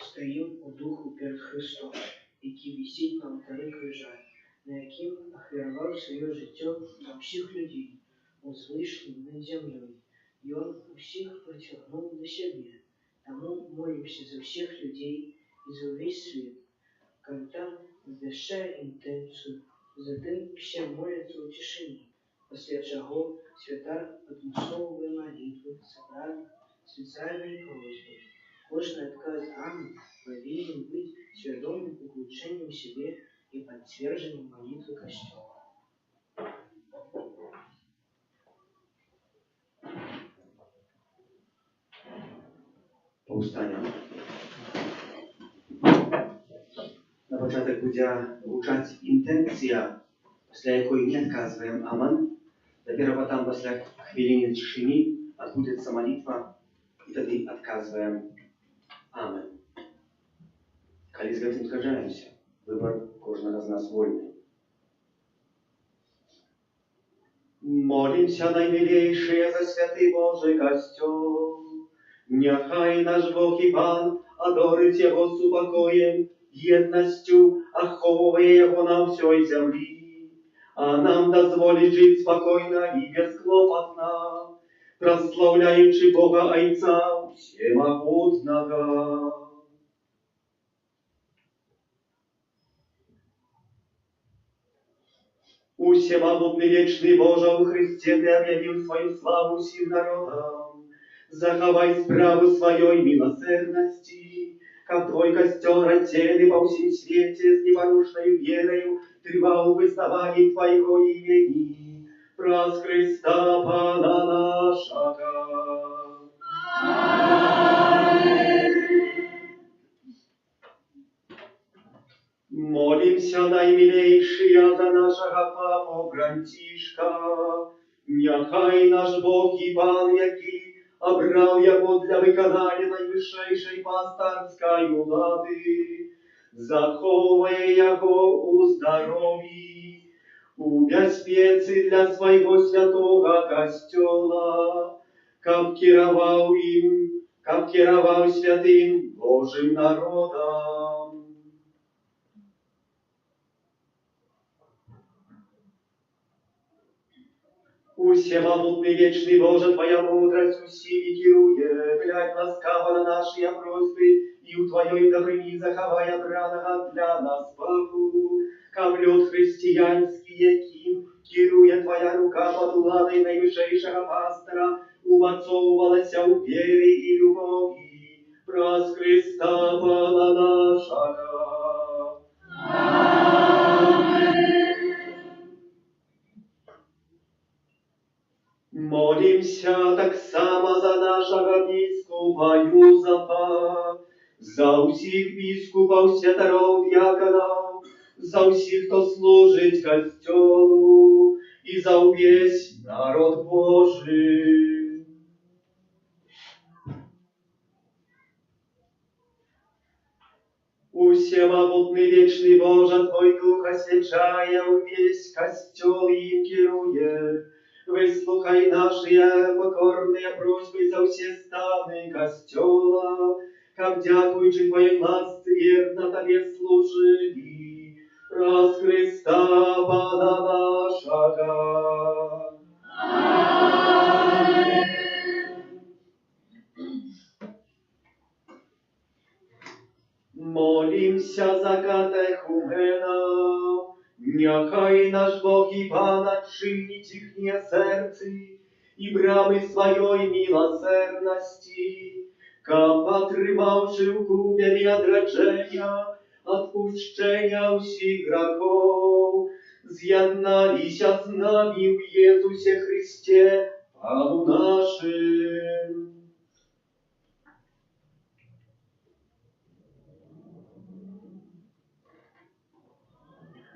Стоїм у духу перед Христом, який висить на алтарі крижа, на яким ахвяровав своє життя для всіх людей, возвышенным над землей, и Он всех притягнул до себе. Тому молимся за всех людей и за весь свет, когда, ввещая интенцию, за тым все молятся в тишине, после чего святар однословные молитвы собраны специальной просьбой. Кожный отказ Анны повинен быть сведомым углублением в себе и подтверждением молитвы Костела. Повстання. На початок буде звучати інтенція, після якої не відказуємо Аман. Доpiero потім, після хвилини тишини, відбудеться молитва, і тоді відказуємо Амен. Коли з гэтым згаджаємося, вибір кожного з нас вольний. Молимся, наймилейшие, за святый Божий костел. Няхай наш Бог и Пан одорить его с упокоем, едностью, аховывая его на всей земли, а нам дозволить жить спокойно и бесклопотно, прославляючи Бога Отца Всемогутного. Всемогутный вечный Боже, в Христе Ты объявил свою славу всем народам. Заховай справу своей милосердности, как Твой костер рассеянный по всем свете с непорушной верою, трвал вызнаваний Твоего имени, праз Христа Пана нашего. Молимся, наймилейшия, за нашего папу Франтишка. Няхай наш Бог і Пан, який обрав його для виконання найвищейшої пастирської влади, заховує його у здоров'ї, у безпеці для свого святого костюла, каб керував святим Божим народом. Усемогутный вечный Боже, Твоя мудрость усими керує, глядь ласкаво на наші просьби, і у Твоей добрині заховай обраного для нас Богу, каб люд християнський, яким керує Твоя рука под владой найвищейшого пастора, умацовувалася у вірі і любові, праз Христа Пана нашого. Молимся так само за нашого біскупа Юзапа, за усіх біскупів, святеров, діаконів, за усіх, хто служить костьолу, і за увесь народ Божий. Усемогутный вечный Боже, Твой Дух освячая увесь костел и им керує. Выслухай наши покорные просьбы за все станы костела, как дякуючи Твоей ласке верно Тебе служили, раз Христа Пана нашего. Молимся за катехуменов, няхай наш Бог і Пан отчинить їхнє серце і брами своєї милосердності, каб отримавши в купелі одречення, отпущення усіх грехов, з'єдналися з нами в Єсусі Христе, Пану нашим.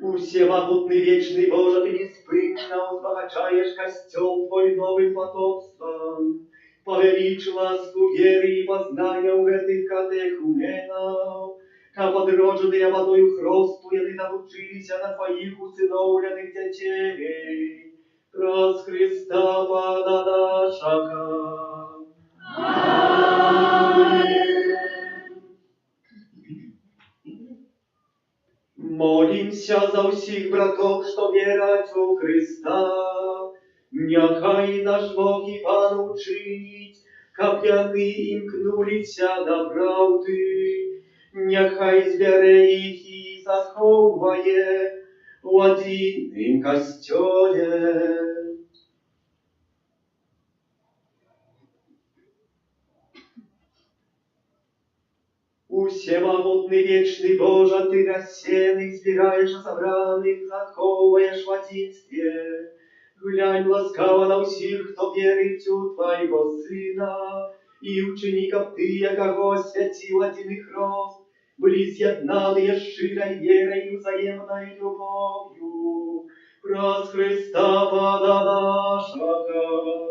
Усемогутный вечный Боже, Ты неспынно узбогачаешь костел Твой новым потомством. Повеличь ласку веры и познания у этих катехуменов, как подродженные водою хростуя, научились на Твоих усыновленных детей. Раз Христа Пана нашего. Молимся за усіх братов, що вірять у Христа. Няхай наш Бог і Пан учинить, каб яни імкнулися до правди. Няхай збере їх і заховує в однім костьолі. Усемогутный вечный Боже, Ты рассеянных збираешь, собраных заховуєш в одинстве. Глянь ласкаво на усіх, хто вірить у Твоего Сына, і учеников Ты, якого святил один их рост, были з'єднані щирой вірою, взаємною любов'ю. Праз Христа Пана нашого.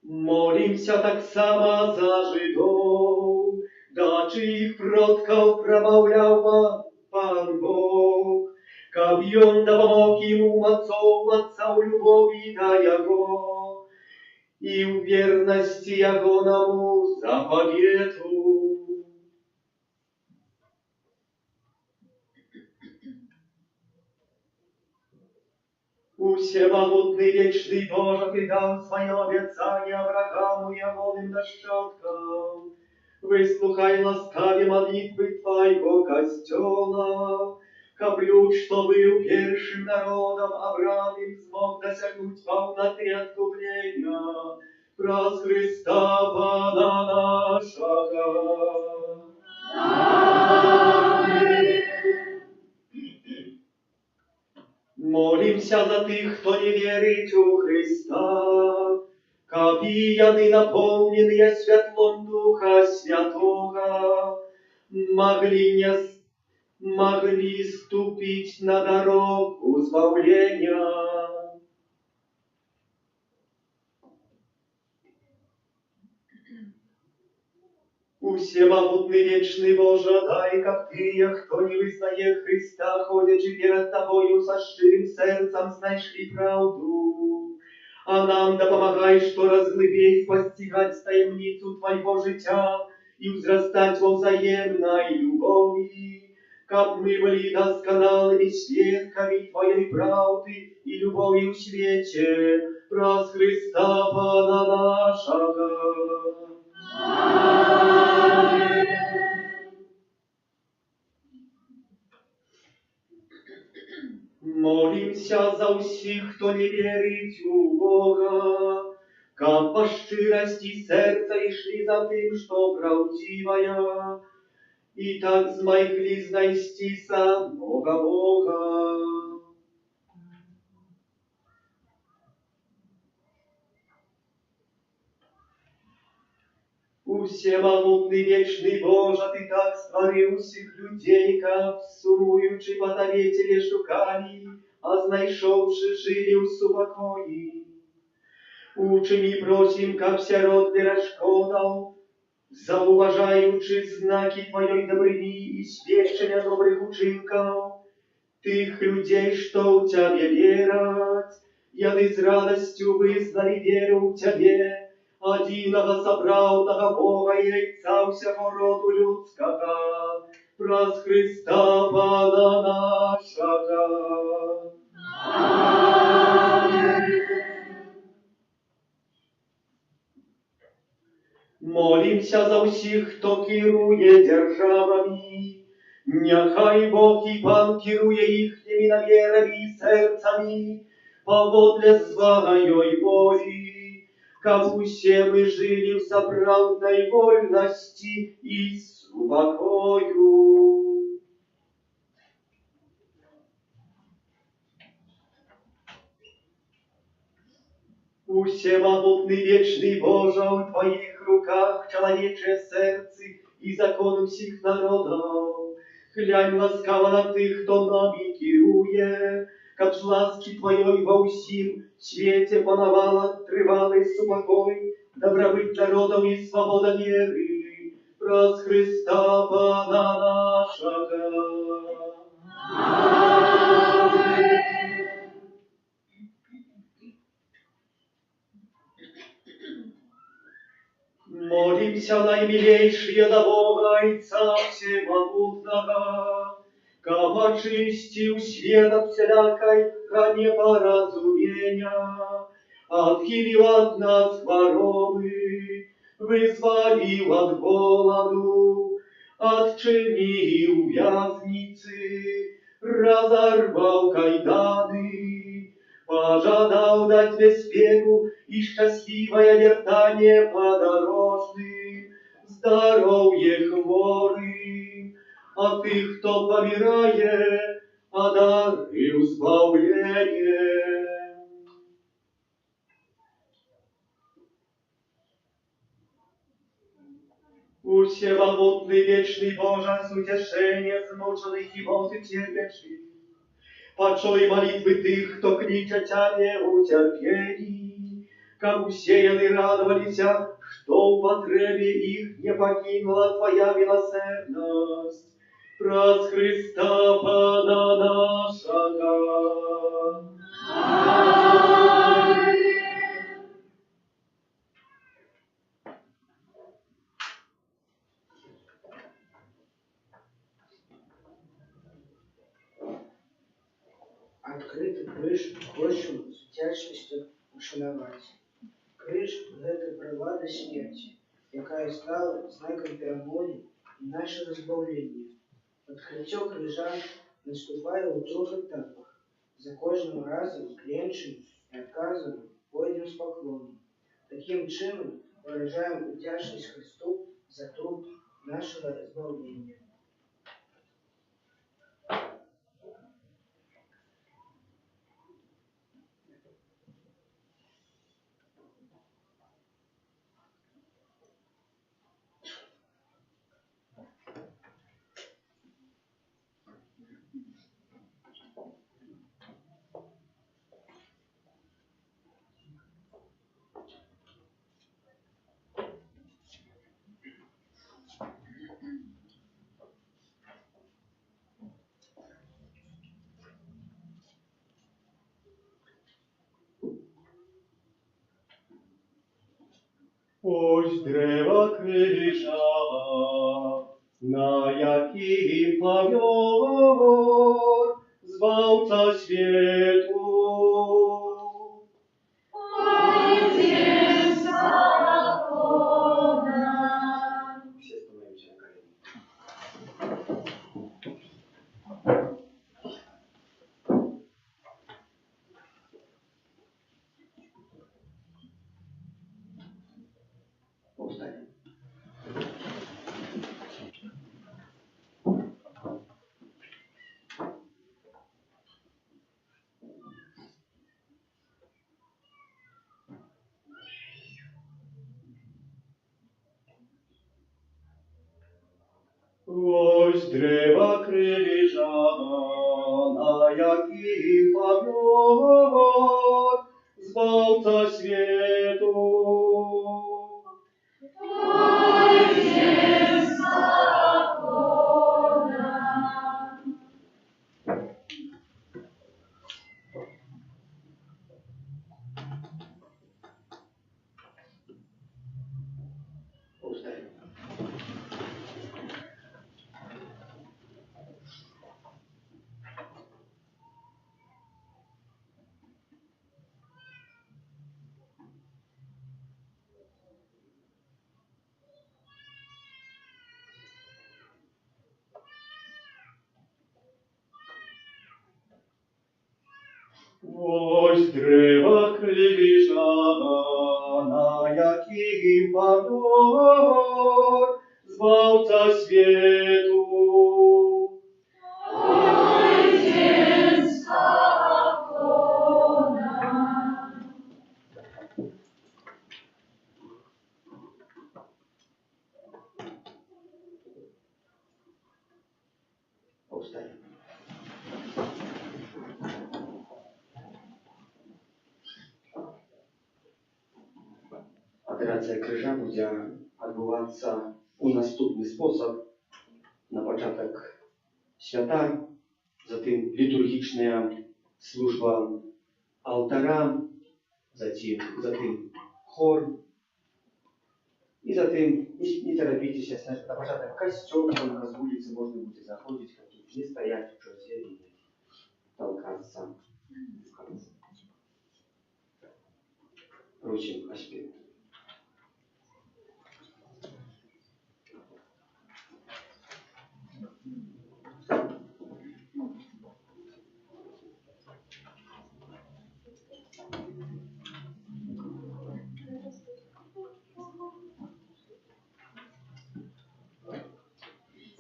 Молимся так само за жидов, дачи их продков промовлял Пан Бог, каб он допомог ему умацовываться в любови до Его и в верности Ягоному заповету. Усемогутный вечный Боже, Ты дал свое обетование Аврааму и Ягоным нащадкам. Выслухай ласкаві молитвы Твоего костела, каб люд, что был первым народом Авраамом, смог досягнуть полноты откупления. Праз Христа Пана нашего. Молимся за тих, хто не вірить у Христа, кабы яны, наполненные святлом Духа Святого, могли ступить на дорогу избавления. Всемогутный вечный Боже, дай, как Ты, кто не вызнає Христа, ходячи перед Тобою со щирым сердцем, знайшли правду. А нам да помогай, что разглыбей постигать таємницю Твоего життя и взрастать во взаимной любови, как мы были досконалыми свидками Твоей правды и любови в свете, раз Христа Пана нашего. Молимся за всех, кто не верит у Бога, как по щирости сердца и шли за тем, что правдивая, и так змогли знайти самого Бога. Всемогутный вечный Боже, Ты так створил всех людей, как сумуючи по Тобе Тебе шукали, а знайшовши жили у супокої. Учини просим, как сирот перешкодал, зауважаючи знаки Твоей добрыни и свідчення добрых учинков, тых людей, что у Тебе верят, яны с радостью вызнали веру в Тебе, одиного собравного Бога и Отца всего роду людского, праз Христа Пана нашего. Молимся за всех, кто керує державами, нехай Бог и Пан керує ихними намерами и сердцами, поводле своей воли, как все мы жили в соправдной вольности и спокою. Всемогутный вечный Боже, в Твоих руках человечье сердце и закон всех народов. Глянь ласкаво на тых, кто нами керує, как с ласки Твоей во всем свете пановала тривалый супокой, добробыт народов и свобода веры, праз Христа Пана нашего. Молимся, наимилейшие до Бога, Отца Всемогутного, как очистил свет от всякой непоразумения, отхилил от нас хворобы, вызволил от голоду, отчинил вязницы, разорвал кайданы, пожадал дать безпеку и счастливое вертание подорожным, здоровье хворым, а тых, кто помирает, одарил избавление. Всемогутный вечный Боже, с утешение змученных и волны терпящих, почуй молитвы тых, кто кличет Тебе у терпении, как усеяны радовались, что в потребе их не покинула Твоя милосердность. Праз Христа Пана нашего. Открытый крыж хочем с вдячністю ушанувати. Крыж – гэта прылада смерти, якая стала знаком перамоги и нашего избавления. Открытие крыжа наступает в 3 этапах. За кожным разом клянчим и отказываем, пойдем с поклоном. Таким чином выражаем вдячность Христу за труд нашего избавления. Ось древа крижа, на яким пам'ятор Збавца світу. Пойдем свободно. Все становимся на колени. Повстанем. Ось древа крижа, на яким пам'ятор Збавца світу. Пойдем свободно. Повстанем. Ось древа крижа, на яким пам'ятор Збавца світу. Пойдем свободно. Повстанем. Адорація крижа буде відбуватися у наступний спосіб. На початок свята, затем літургічна служба алтара, затем хор. І затем, не торопитесь, на початок костел, только с улицы можно будет заходить, не стоять в черте и толкаться. Впрочем, аспект.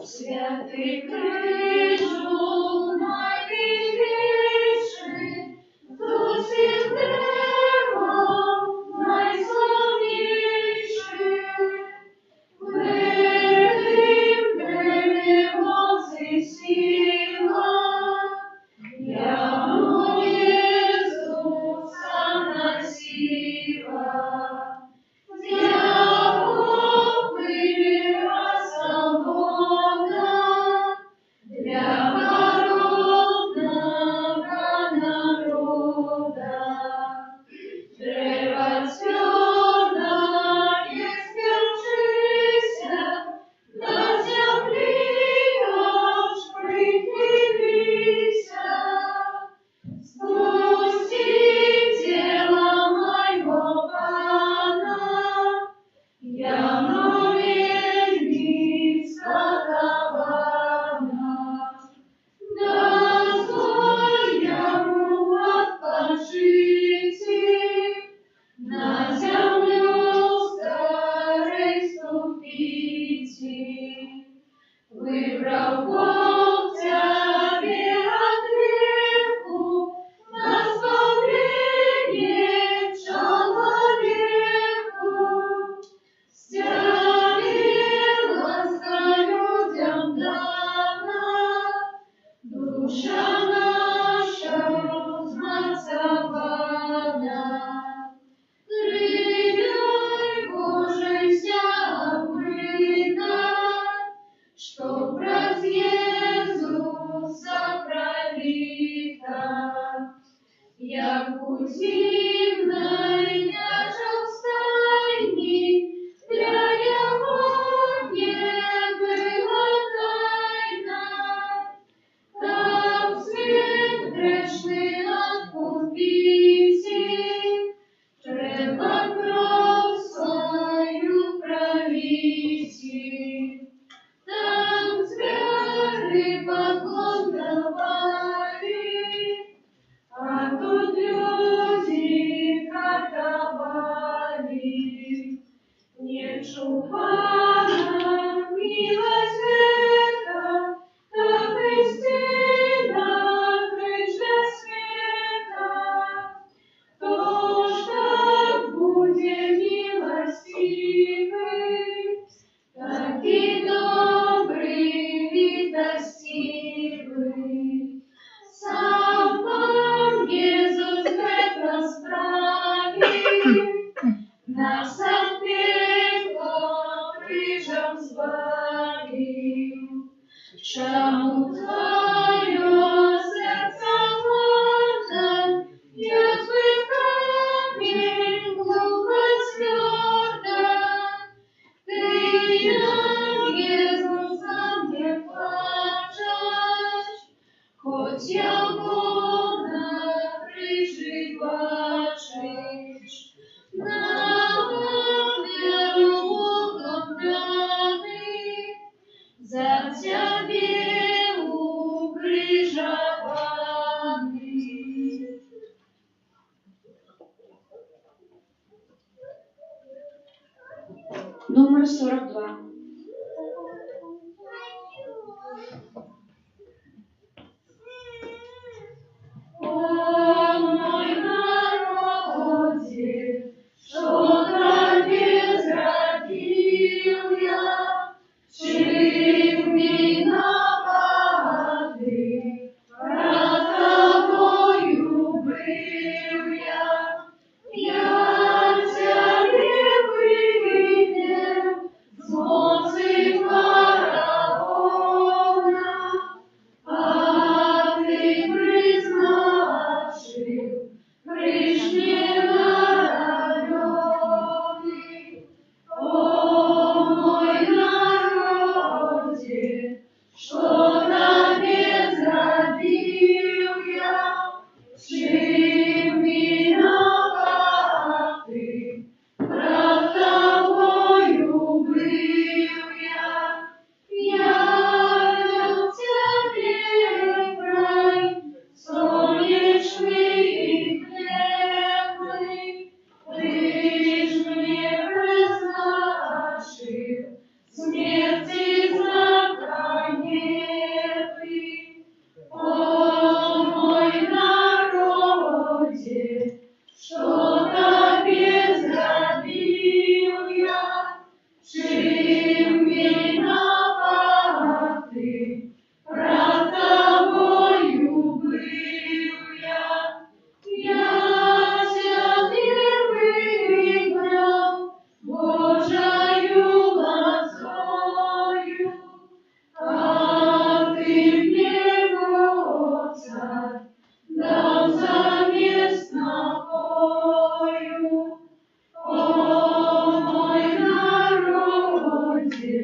Святий крижу найбільший, до всіх дерев найславніший. Перед перемоги сила, яну Ісуса насіла. На землю старой ступите, выбрал Бог тебе ответку на спасение человеку. Стяги ласка людям дана, душа наша змацована. Крыльями Божией вся обрыта, чтоб раз Иисуса пролита, як у зимной няжел стайни, прошу Пана, милость эта, как истина, крышка света, кто ж так будет милостивый, таки добрый и красивый. Сам Пан Иисус это справил, нас от пекла крижем збавил. Чому твое серце гордо, якби камінь глухо твердо? Ты над Иисусом не плачешь, хоть явно прижить бачишь. На веру Богом даний, за тебе укрижований. Номер 42. О, мой народе, что тебе зрадил я, чим виноватый, пред тобою был я тебе вывел с моцы фараона, а ты признавший прежненароленный. О, мой народе, что тебе зрадил я, чим виноватый, пред тобою был я тебе край, солнечный и хлебный, ты ж мне призначил смерти знаменитый. О, мой народе, что тебе зрадил я, чим виноватый, пред тобою был я тебе выбрал Божию лозою, а ты мне, Царь, дал замест напою. О, мой народе,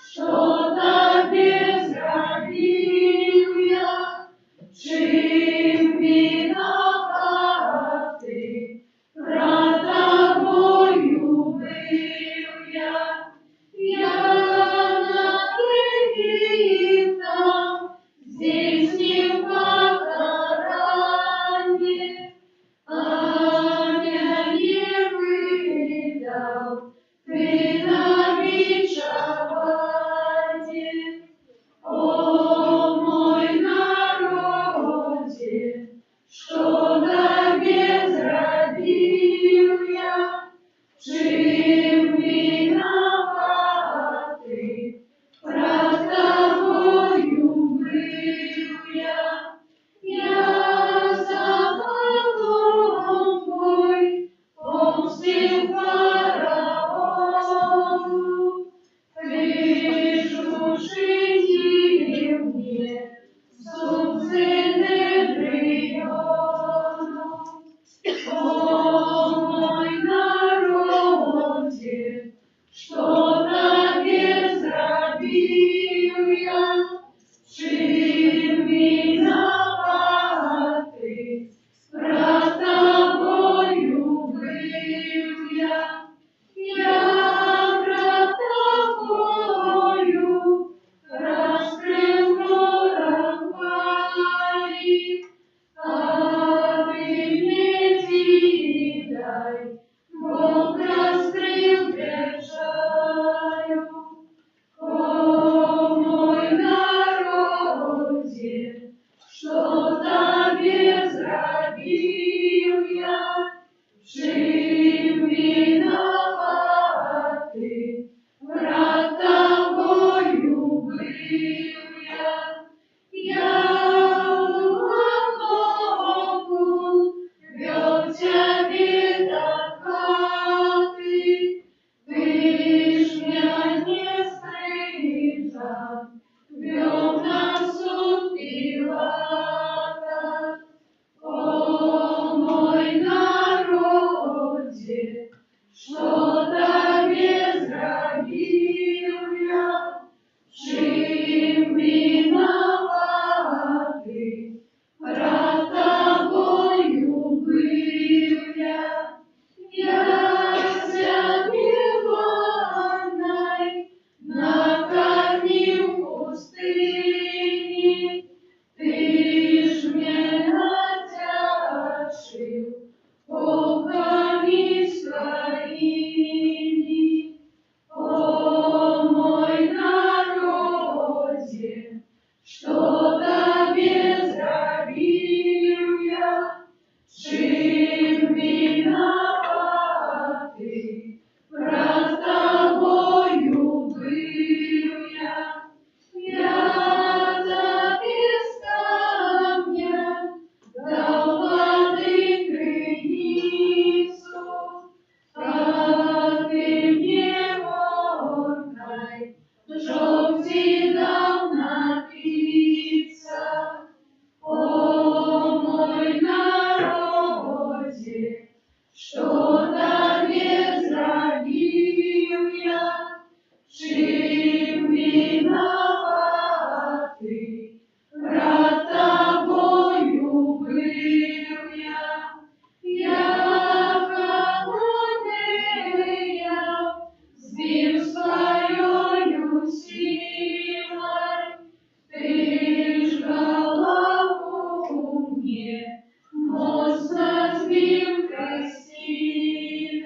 что тебе зрадил я, чим виноватый, пред тобою был я над Египтом, здесь не в покарании, не выдал ты на бичевании. О, мой народе, что тебе зрадил я, чим виноватый, пред тобою был я за Богом твой помстил фараону, ты ж учинил мне суд Синедриону. О, мой народе, что тебе зрадил я, чим виноватый, пред тобою был я пред тобою раскрыл ворот твои, а ты мне дай, Бог раскрыл державы. чим виноватий, рад тобою был я холодная, сбил своею силой, ты ж голову мне мощно сбил крестиной.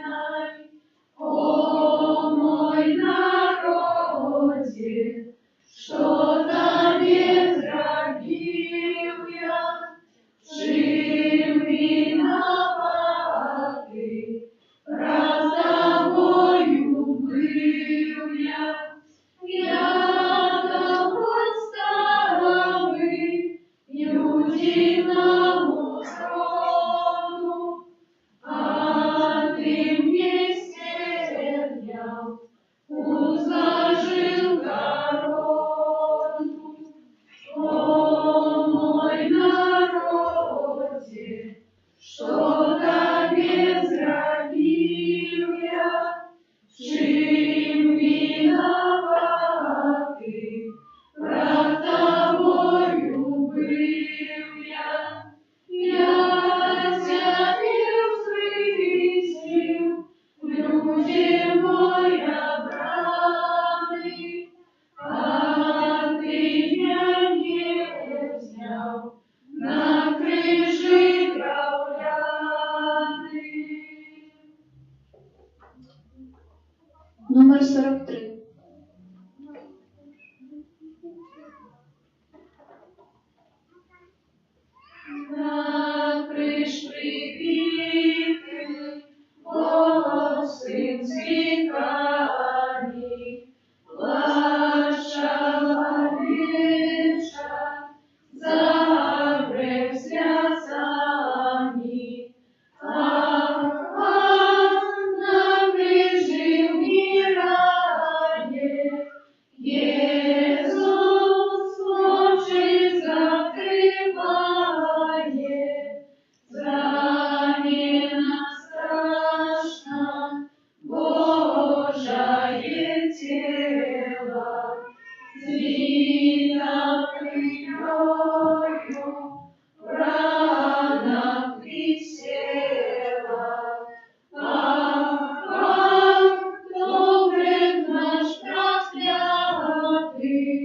О, мой народе, что-то безродил я, чим виноватый, раз тобою был я подставы юдиному трону, а ты мне сердял, узложил корону. О, мой народе, что-то безродил я, чим виноватый, рад тобою был я тебя встретил, люди мой обраны, а ты меня не взял на крыше драуляны. Номер 43. На крыш прибитый, волосы цветами, плачала веча, забрев слезами. Нам прижил мирае, Иисус очи закрывает, ранено страшно Божие тело, звито крыльёю, в ранах висела. Добрый наш проклятый,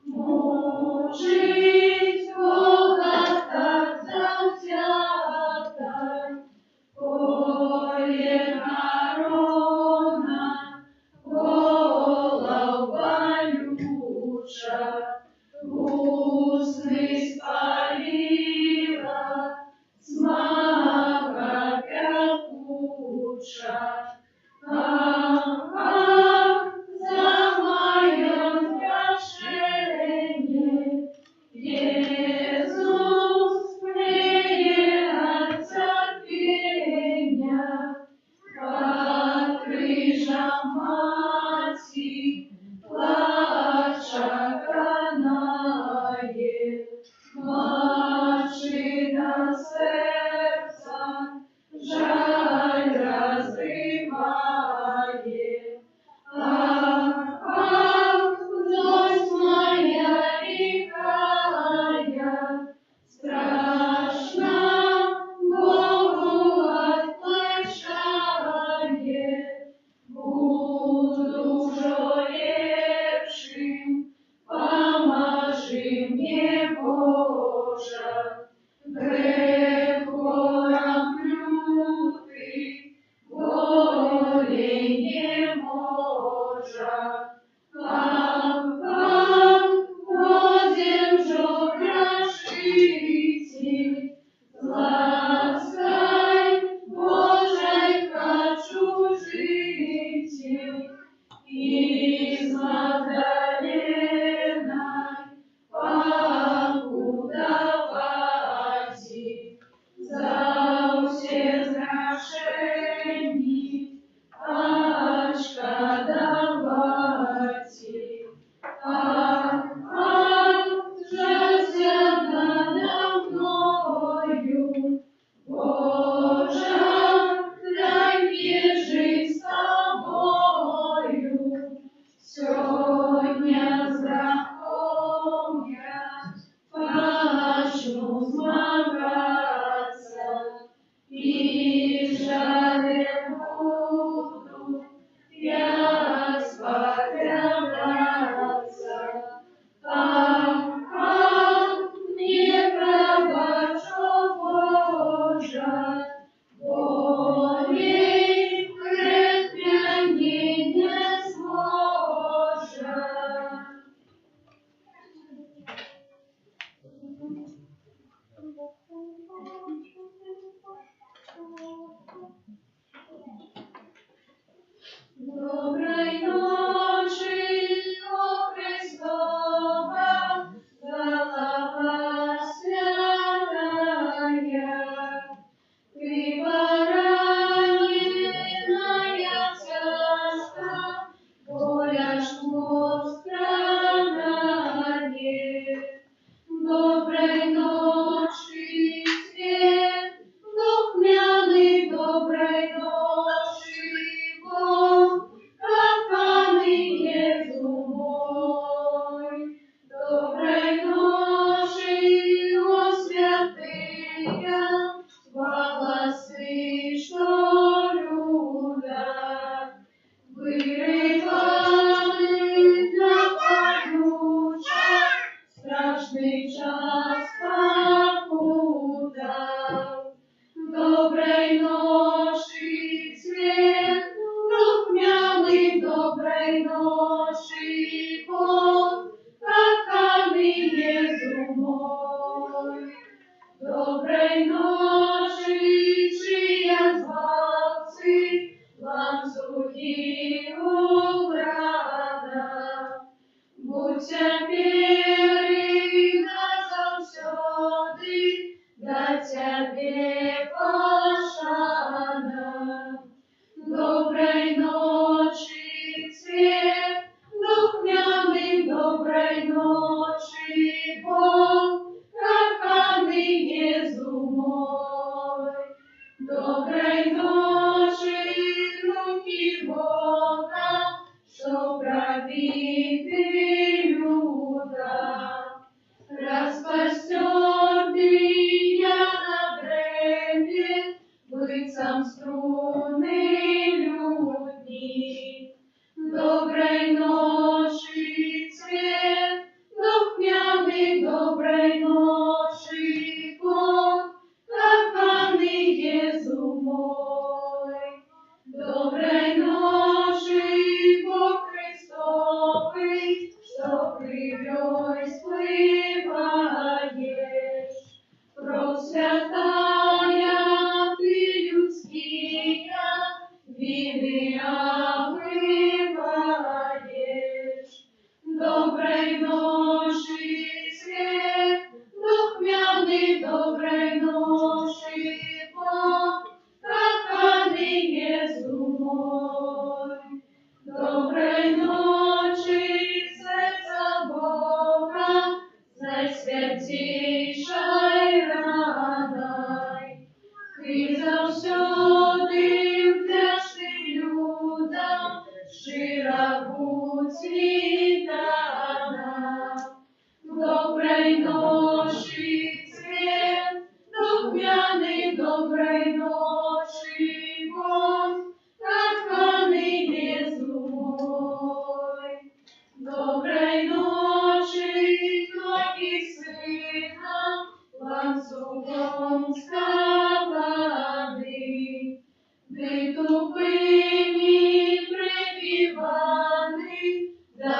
мучить Бога так завзято, коли корона голов болюча, устный спалила, смага пекуча. За мое грешение Иисус мне от терпения, под крыжом мати плача канает, машина сердца жаль разрывает. Злость моя лихая, страшно Богу отплачает. Буду жалевшим, поможи мне, Боже, грех вором лютый, волей не можа. Возем же грешитель, лаской Божией хочу жить, из Магдаленой покудовать, за все згрешені, ачка давай. тяжко страдає. Доброй ночи, свет, духмяный, доброй ночи, Бог, капаный Езу мой. Доброй ночи, о святые, волосы, что любят, вырывали для поюща, страшный час попутал. Доброй ночи, свет, духмяный, доброй ночи, Бог, капаный Езу мой. Доброй ночи, чья звалцы, ланцюги убрана. Будьте перина завсёды, да тебе пошана. Доброй ночи, свет, духмяный, доброй ночи, Бог, капаный Езу мой. Доброй ночи, руки Бога, что пробиты люда, распростертый я на бремне, быцам струны людни. Доброй ночи, цвет, духмяный, доброй ночи, Бог, капаный Езу мой. Доброй ночи, Бог Христовый, что кривёй сплываешь. Просвятая ты людские вины омываешь. Доброй ночи, свет, духмяный, доброй ночи, Бог, капаный Езу мой. Доброй ночи, сердца Бога, найсвятейшей раной. Ты завсёды вдячный людям, щиро будь вітана. Доброй ночи, свет, духмяный, доброй ночи, Бог, капаный Езу мой. Доброй ночи, ноги сына, ланцюгом скованы, ты тупыми прибиваны, да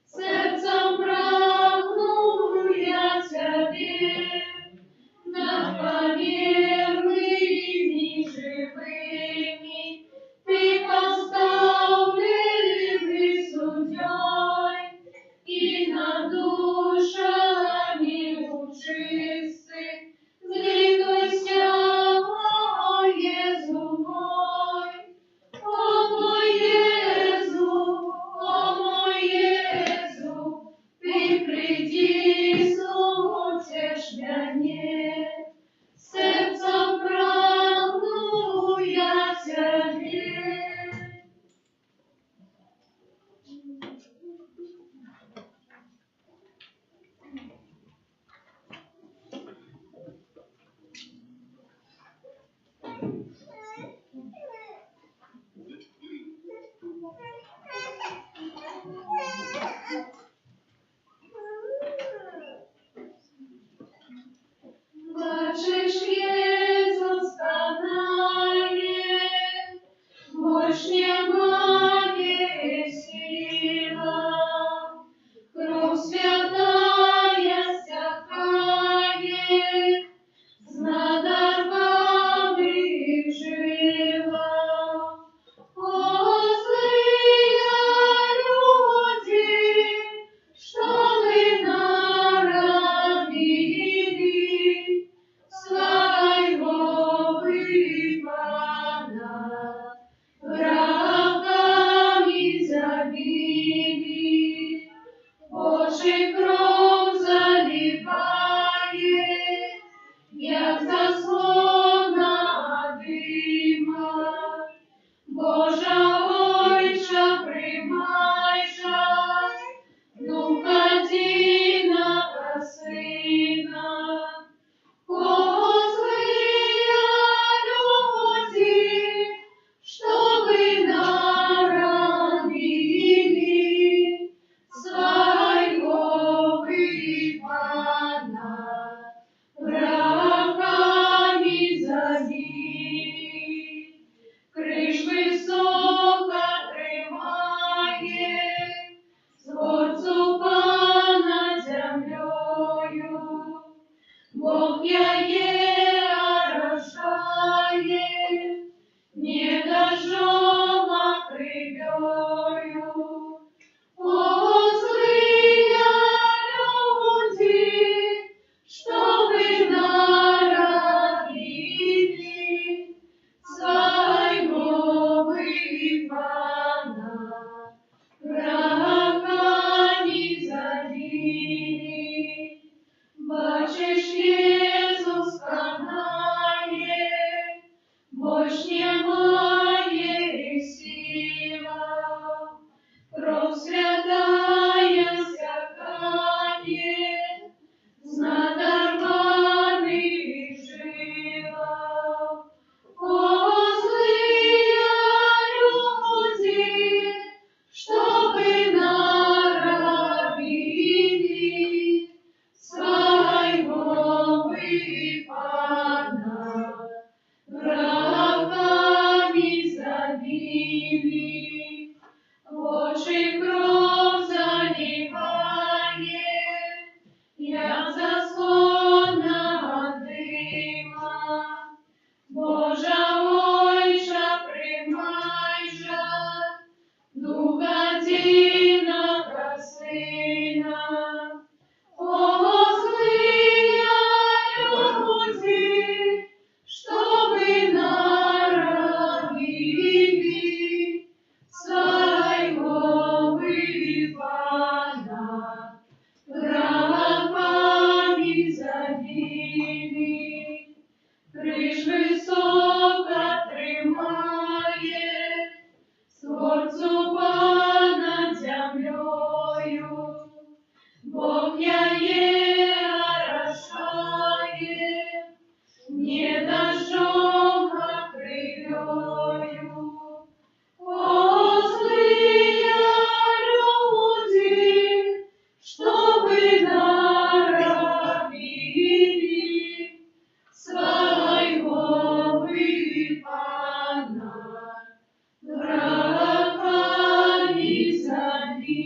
Серцем прагну я тебе, над померными живыми, ты поставленный судьей, и над душами учистых злитуйся, о Езу мой. О мой Езу, ты приди, утешь меня, сердцем прагну я тебе. Бачиш, Єсус канає, больш немає сила, кров святая стякає, з надарваних жила. О, злые люди, что вы наробили, своего выбора врагами забили. Божий кров заливает, як заслона дима. Божа Ойча, приймай жаль, Духа Діного Сина. О, злые люди, что вы наробили, своего выбора врагами забили. Криж високо тримає, Творцу понад землею. Бог я є, рождає, не дожжем, кривёю. О, злые люди, что вы наробили, своего выбора врагами забили. Бачиш, Єсус канає, больш немає сила, кров святая стякає, з надарваних жила. О, злые люди, что вы наробили, своего выбора врагами забили. Божий кров заливает, як заслона дима. Божа Ойча, приймай жаль, Духа Діного Сина. О, злые люди, что вы наробили, своего выбора врагами забили. Криж високо тримає, Творцу понад землею. Бог я є, рождає, не дождем, кривёю. О, злые люди, что вы наробили, своего выбора врагами забили.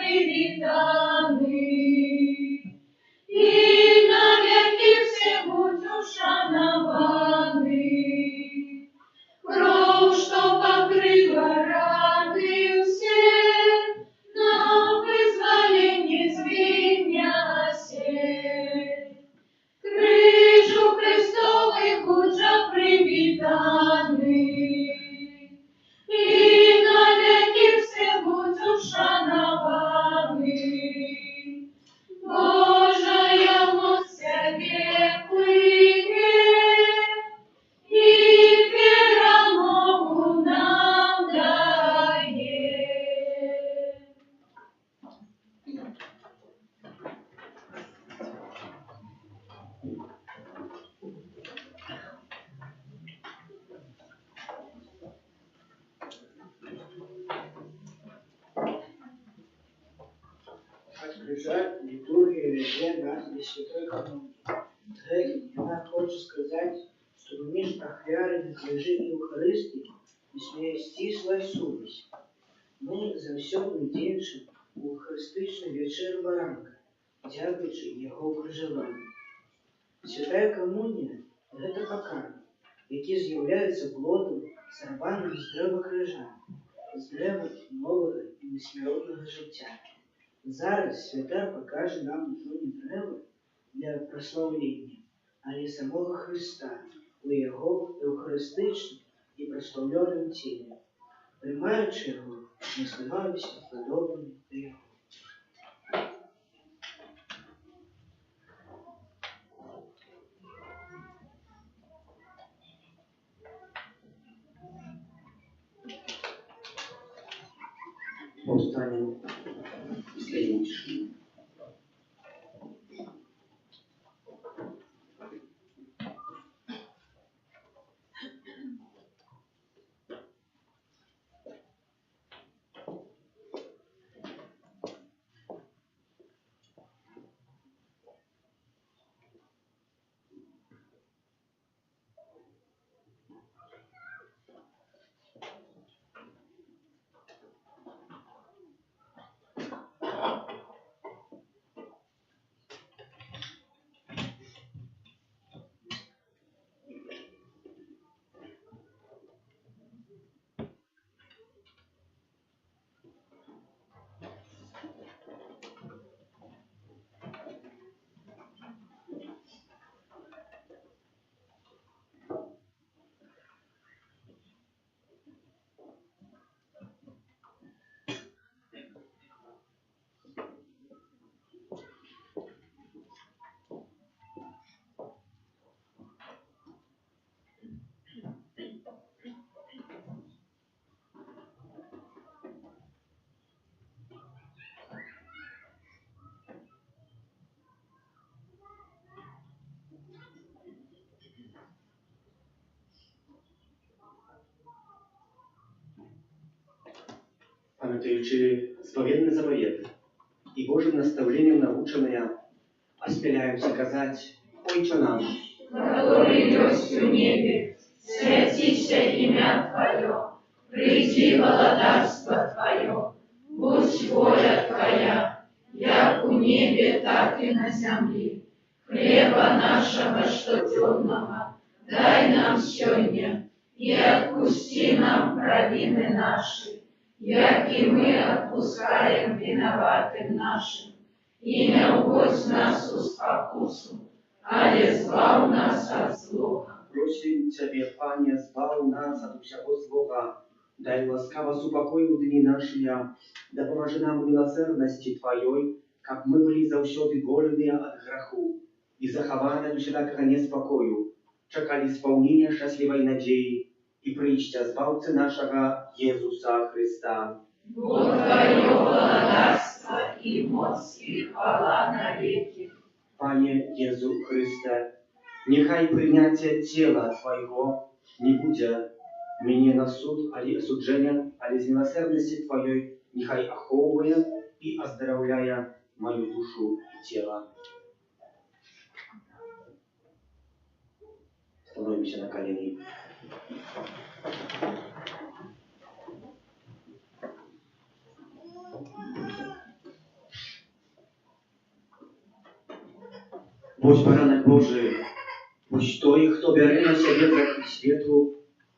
привітаний, і навіки все будь ушанований. Кров, що покрила рани все, на визволенні звільня сей. Крижу Христовий будь же привітаний, і навіки все будь ушанований. Божая моць Тебе кликає, і перемогу нам дає. Открывает литургия ведет нас до святой коммунии. Этим я хочу сказать, что мы між ахвярами служили Евхаристии і сміє стисла совість. Ми завсёды удзельнічаем у Евхаристичній вечері баранка, дякуючи його укрижаванню. Святая комунія – гэта пакарм, які з'являецца плодом, сарваным з дрэва крыжа, з дрэва новага і несмяротнага жыцця. Зараз святар покаже нам ужо не дрэва для праслаўлення, але самого Христа у Його евхаристичному і прославленому тілі. Приймаючи Його, ми становимося подобними до Його. Повстанем и стоим в тишине. Pamiętajući spowiedny zapowiedny i Bożym nastawieniem nauczone, осмеляемся казать: Отче наш, который есть в небе, святится имя Твое, приди владарство Твое, будь воля Твоя, як у небе, так и на земле. Хлеба нашего штодневного дай нам сегодня, и отпусти нам провины наши, як и мы отпускаем виноватым нашим. И не уводь нас у спокусу, але збав нас от злого. Просим Ciebie, Panie, zbaw nas od всякого злого, дай ласкаво с упокою дни наши, да поможи нам в милосердности Твоей, как мы были завсёды вольные от греху и захованы до всякого неспокою, czekali spełnienia szczęśliwej nadziei i przyjścia Zbawcy naszego Jezusa Chrysta. Бо Твое владарство и моc и хвала навеки. Panie Jezu Chryste, niechaj przyjęcie ciała Twojego nie będzie mnie na sąd, ale осуджenia, ale z miłosierności Twojej niechaj ochowuje i ozdrawia moją duszę i ciało. Stanowimy się na koleni. Будь баранок Божий, будь той, хто бере на себе грехи світу,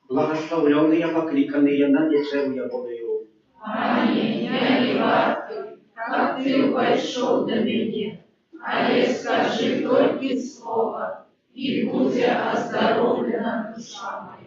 благословленные, покликанные на вечеру Ягоною. Пане, я не вартий, как ты войшов до меня, але скажи только слово, и будет оздоровлена душа моя.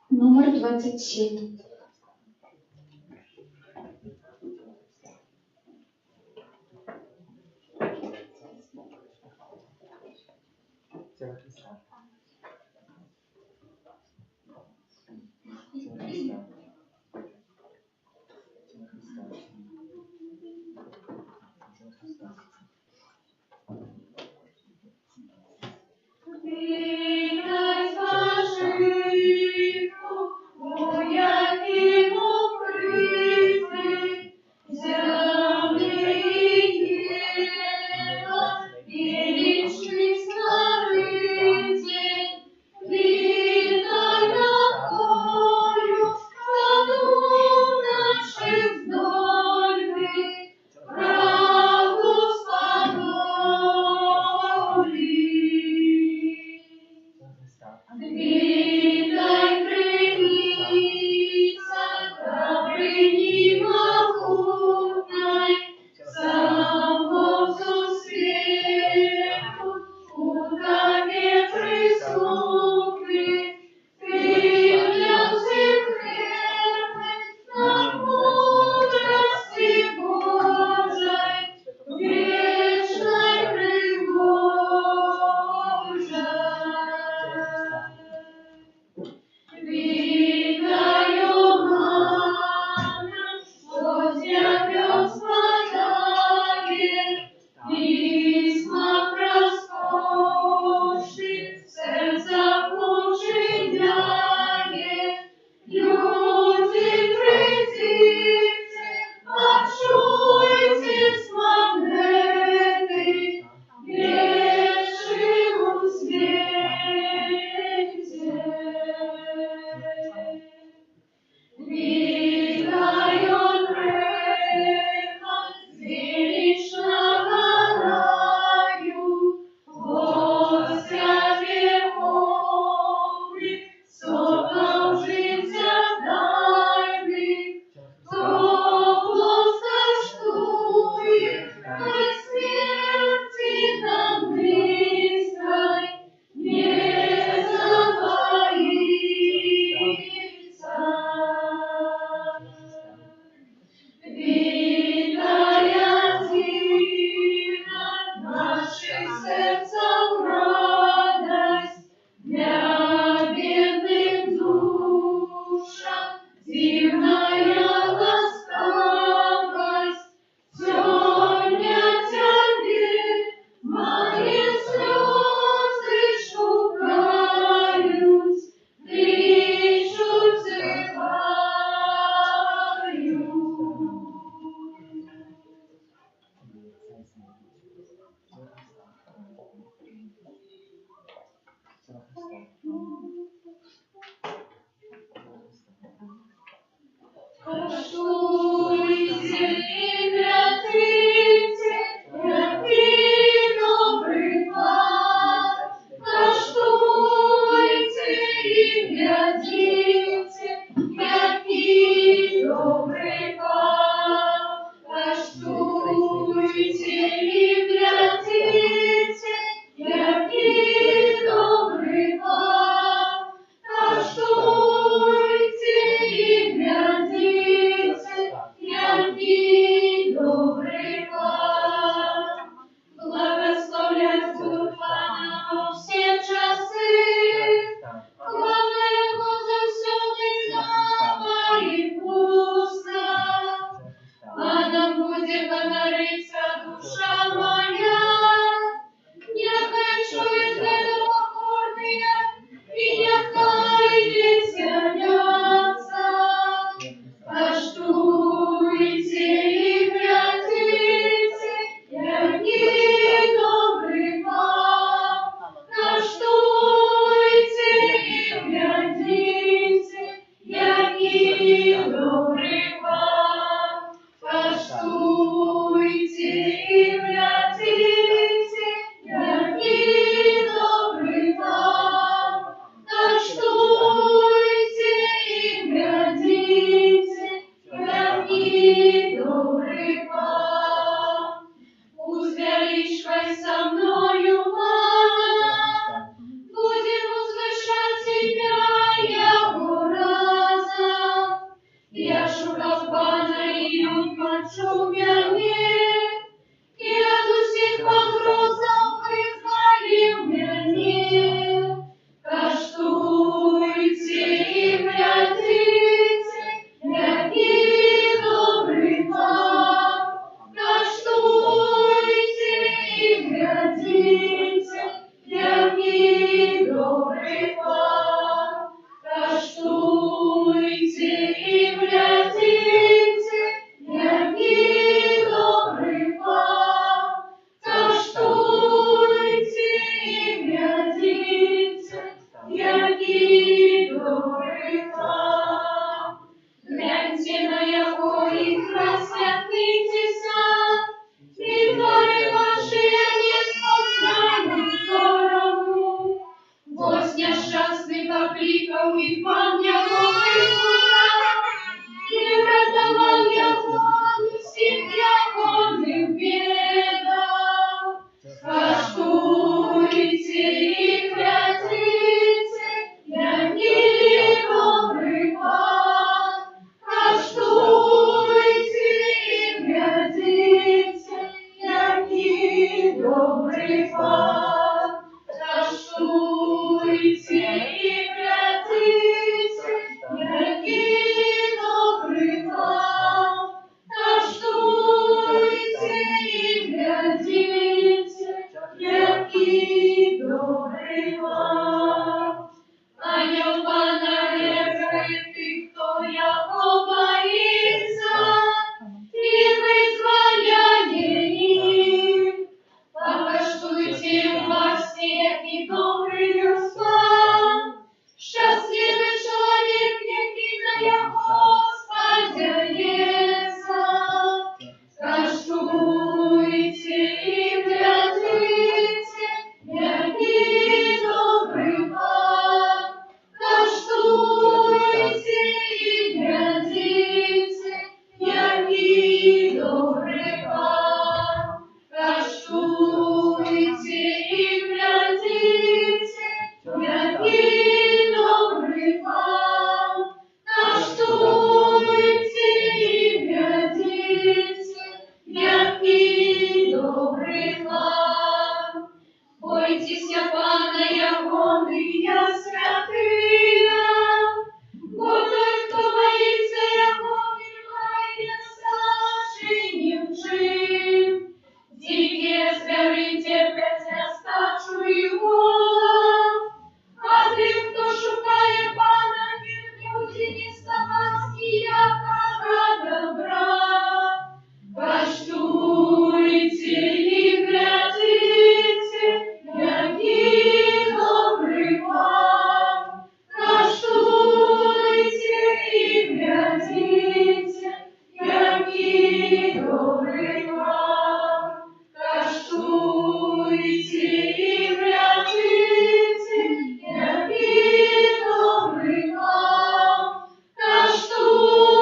Номер 27. Ты нас оживу, моя Коштуйте і глядите, який добрий пан. Коштуйте і глядите, який добрий пан. Коштуйте і глядите, який добрий пан. Коштуйте і глядите, який добрий пан. Благословлять буду Пана во всі часи, хвала Його завсюди слава і пуста. Паном буде говориться душа моя, нехай чує тебе покорния, і нехай веселятся. Коштуйте і глядите, який добрий пан. Коштуйте і глядите, який добрий пан. Коштуйте і глядите, який добрий пан. Коштуйте і глядите, який добрий пан. Узвеличивай со мною, Пана, будем возвышать Тебя, Его разом. Я шукав Пана, і Он почув мене, і от усіх погрозов визволив мене. Коштуйте і глядите, який добрий пан. Коштуйте і глядите, який добрий пан. Коштуйте і глядите, який добрий вам. Каштуйте і глядите, який добрий вам. Каштуйте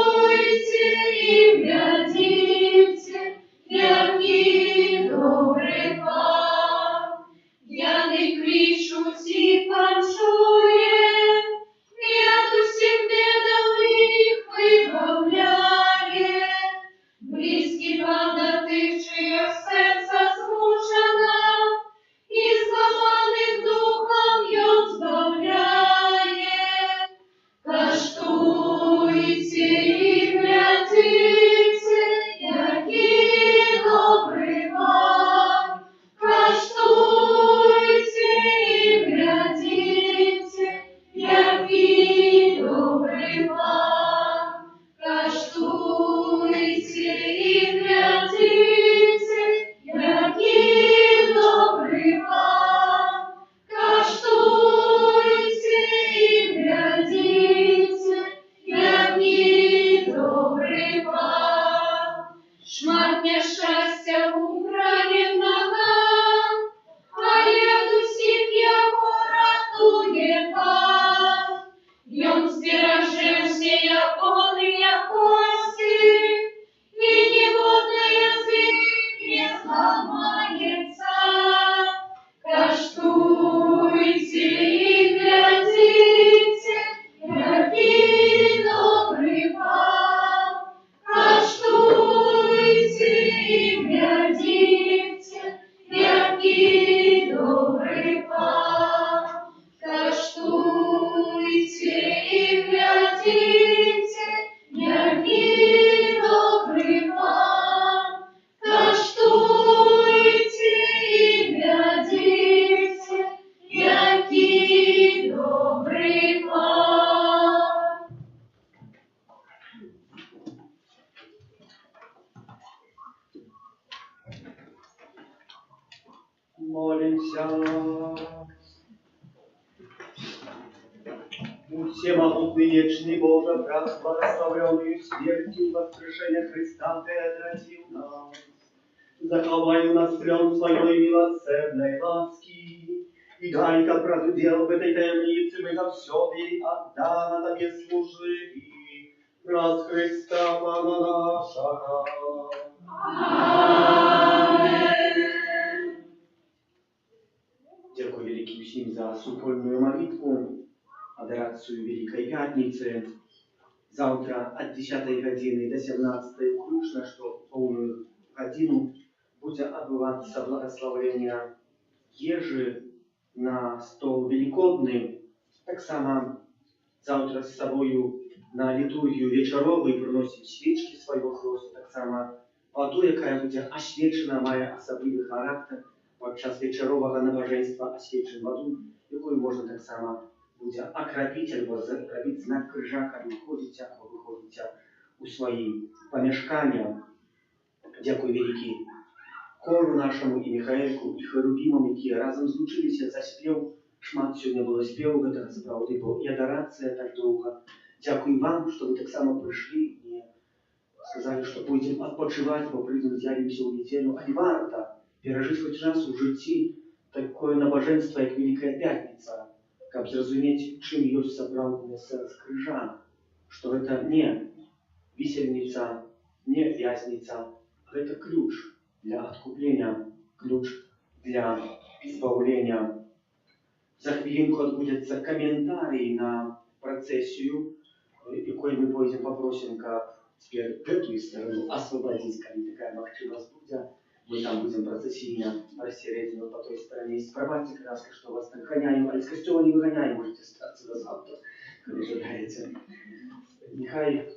і глядите, який добрий вам. Я не кричу, ці панчує, від усіх бідах їх вибавляє. Близький пан до тих, чиє серце змучено, і зламаних духом й збавляє. Каштуйте і глядите, який добрий вам. Каштуйте і глядите, який добрий вам. Каштуйте і глядите, який добрий вам. Каштуйте і глядите, який добрий вам. Шматня щастя Україна, а як усіх його ратує пан. Йом збережем всі закони якості, і ніводний язик не зламається. Каштуйте і глядите, який добрий пан. Каштуйте і глядите, який добрий пан. Каштуйте і глядите, який добрий пан. Каштуйте і глядите, який добрий пан. Молимся. Всемогутный, вечный Боже, благословленный смертью воскрешения Христа, Ты отвратил нас. Заховай у нас плен своей милосердной ласки, и дай-ка продел в этой таемнице мы за все и отдано Тебе служили. Раз Христа Пана нашего. Дякую великим всем за супольную молитву, адорацию Великой Пятницы. Завтра от 10 годины до 17 включно, что полную годину будет отбываться благословение ежи на стол великодный. Так само завтра с собою на литургию вечеровую приносим свечки своего хрусту. Так само воду, яка буде освячена, має особливий характер. Подчас вечерового набожества освячен воду, якою можна так само буде окропити або зробити знак крижа, коли входите або виходите у свої помешкання. Дякую великий хору нашому і Михаэльку, і Херувімам, які разом злучилися за спів. Шмат сьогодні було співу, гэта справді бо і адорація так довго. Дякую вам, що ви так само прийшли і сказали, що будемо відпочивати, бо прийдемо, з'явимося у неділю. А варто пережити хоч раз у житті таке набожество, як Велика Пятниця, каб зрозуміти, чим є справжнє серце крижа, що це не висельниця, не в'язниця, а це ключ для відкуплення, ключ для збавлення. За хвилинку відбудеться коментарій на процесію, якої ми потім попросимо, каб тепер цю сторону освободити, коли така можливість буде. Мы там будем процессийно рассередину по той стороне. Справьте краски, что вас так гоняем, а из костела не выгоняем, можете отсюда завтра, когда ожидаете. Нехай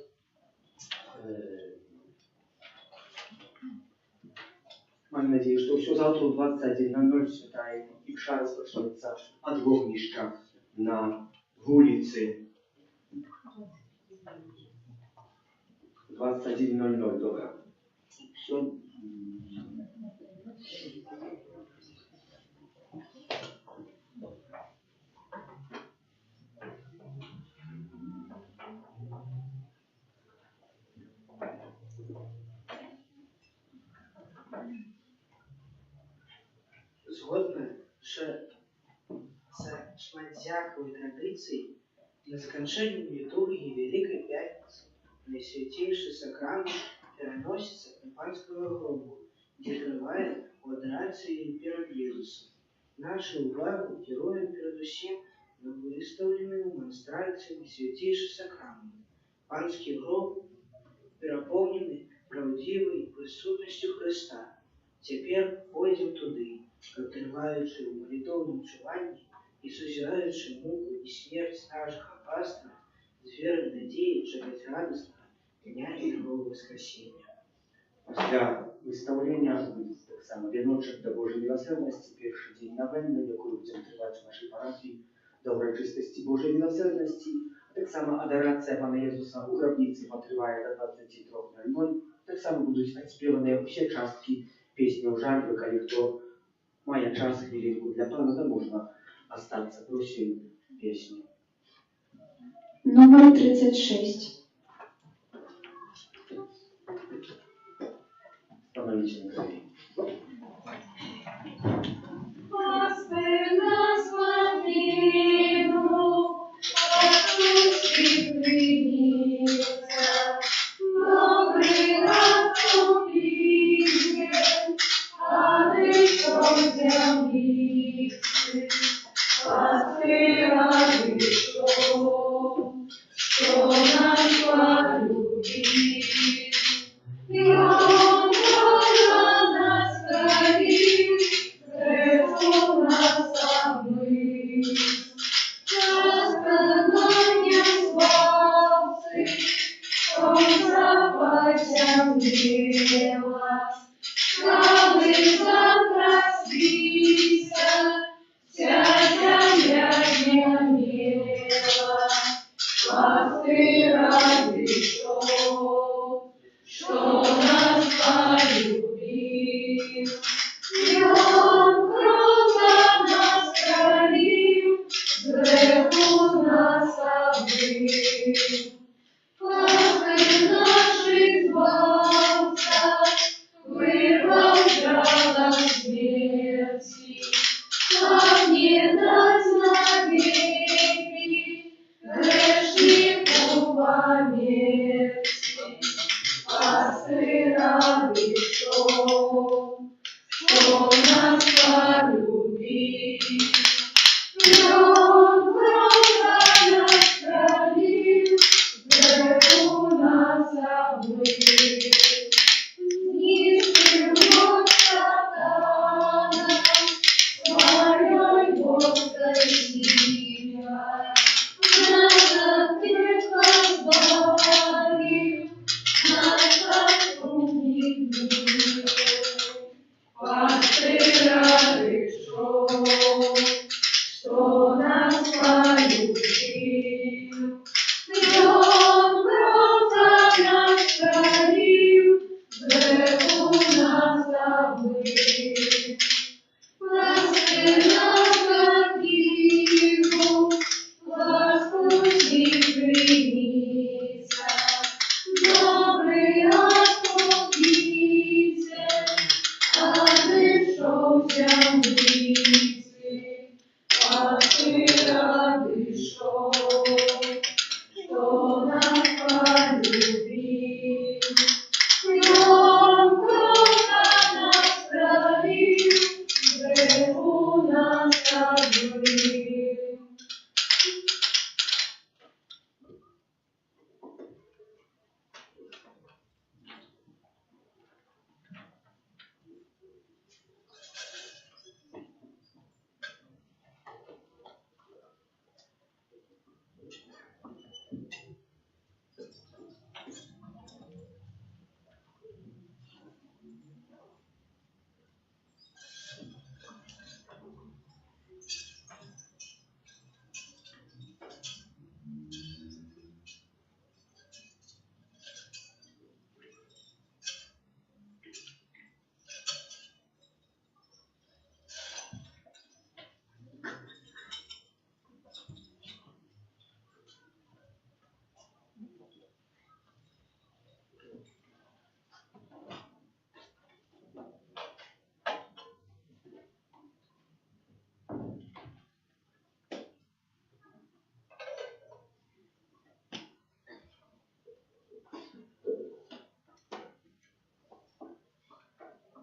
маю надію, що все завтра у 21:00 святаємо, і вша розпочнеться від вогнища на вулиці. 21:00, добре. Все. Згодна з шматзякавай традыцыяй, на заканчэнне літургіі Вялікай Пятніцы Найсвяцейшы сакрамент пераносіцца да панскага гробу, дзе трывае ў адорацыі перад Езусам. Нашу ўвагу кіруем перадусім на выстаўлены ў манстральцы Найсвяцейшы сакрамент. Панскі гроб перапоўнены праўдзівай прысутнасцю Хрыста. Цяпер пойдзем туды, каб, трываючы ў малітоўным чуванні і сузіраючы муку і смерць нашага пастора, з верай надзеі чакаць радаснага дня яго воскресення. Пасля выстаўлення адбудзецца таксама вяночак да Божай міласэрнасці, першы дзень навенны, якую будзем трываць у нашай парафіі да ўрачыстасці Божай міласэрнасці, а таксама адарацыя Пана Езуса ў грабніцы патрывае да 23:00. Таксама будуць адспеваныя ўсе часткі песняў жальбы, калі хто мае час хвілінку для Пана, то можна астацца пры ўсёй песні. Номер 36. Становіться на коліна.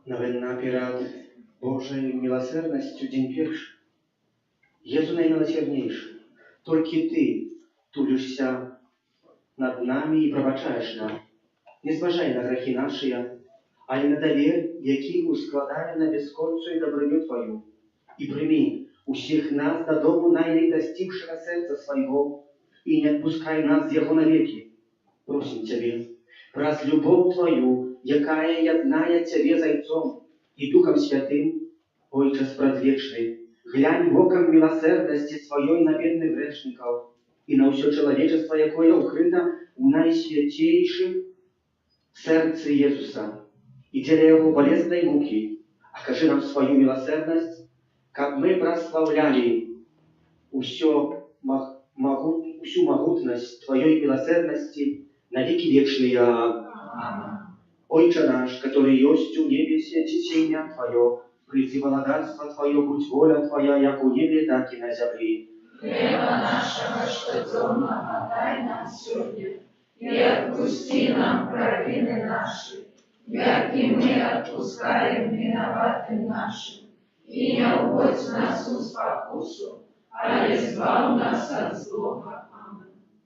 Новина перед Божою милосердностью день перший. Jezu najmilosierniejszy, только Ty тулишься над нами и пробачаешь нам, не зважай на грехи наши, а и на довер, який ускладає на безконцу и добрыню Твою, и прими усіх нас до дому найлитостившего сердца своего, и не отпускай нас с Его навеки. Просим Тебе, праз любовь Твою, якая ядная Тебе зайцом и Духом Святым, Ojcze Предвечный, глянь воком милосердности Своей на бедных грешников и на все человечество, якое укрыто в наисвятейшем сердце Иисуса, и теле Его болезной муки, окажи нам свою милосердность, как мы прославляли всю могутность Твоей милосердности на веки вечные. Ojcze наш, который есть в небесе, чти имя Твое, приди владарство Твое, будь воля Твоя, як у небе, так и на земле. Хлеба нашего, что темного, дай нам сегодня, и отпусти нам провины наши, як и мы отпускаем виноватым нашим, и не уводь нас в спокусу, а избавь нас от злого.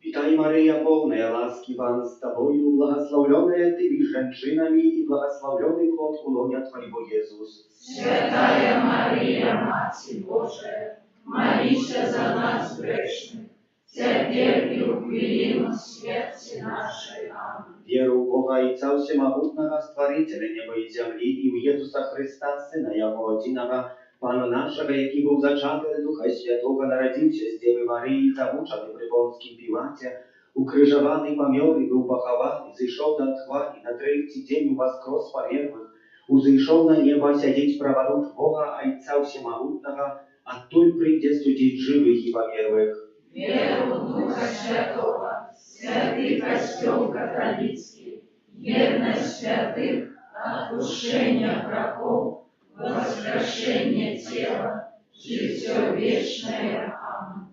Witaj Maryja, pełna łaski, Pan z Tobою, błogosławionaja Tymi żeńczynami i błogosławiony plod ulonia Twojego Jezus. Святая Мария, Матерь Божия, молися за нас грешных, теперь и в хвилину смерти нашей. Аминь. Wierzę w Boga i Cał Всемогутного, Stworителя неба и земли, и в Иисуса Христа, Сына Его Единого, Pana naszego, jaki był zaczęty Ducha Świętego, narodził się z Dziewy Maryi, zamuczony przy Pąskim Piłacie, ukrzyżowany, pomiory, był pochowany, zeszł do otchłani, na trzeci dzień воскрес померłych, uzejszł na nieba, siedzieć prawa róż Boga, Ojca Всемогутного, оттуль przyjdzie судить żywych i pomierłych. Веру в Духа Святого, святый Костел католицкий, верность святых, отпущение грехов, возвращение тела, житие вечное. Аминь.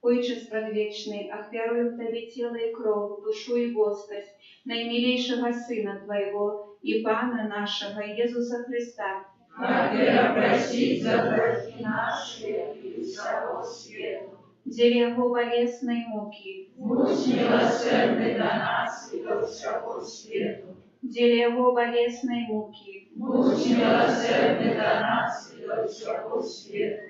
Отче Предвечный, охвярую в Тебе тело и кровь, душу и воскость наимилейшего Сына Твоего и Пана нашего Иисуса Христа, Как простить за грехи наши и всего света. деле Его болезной муки, Будь милосердный до нас и до всего света. деле Его болезной муки, Будь милосердный до нас и до всего света.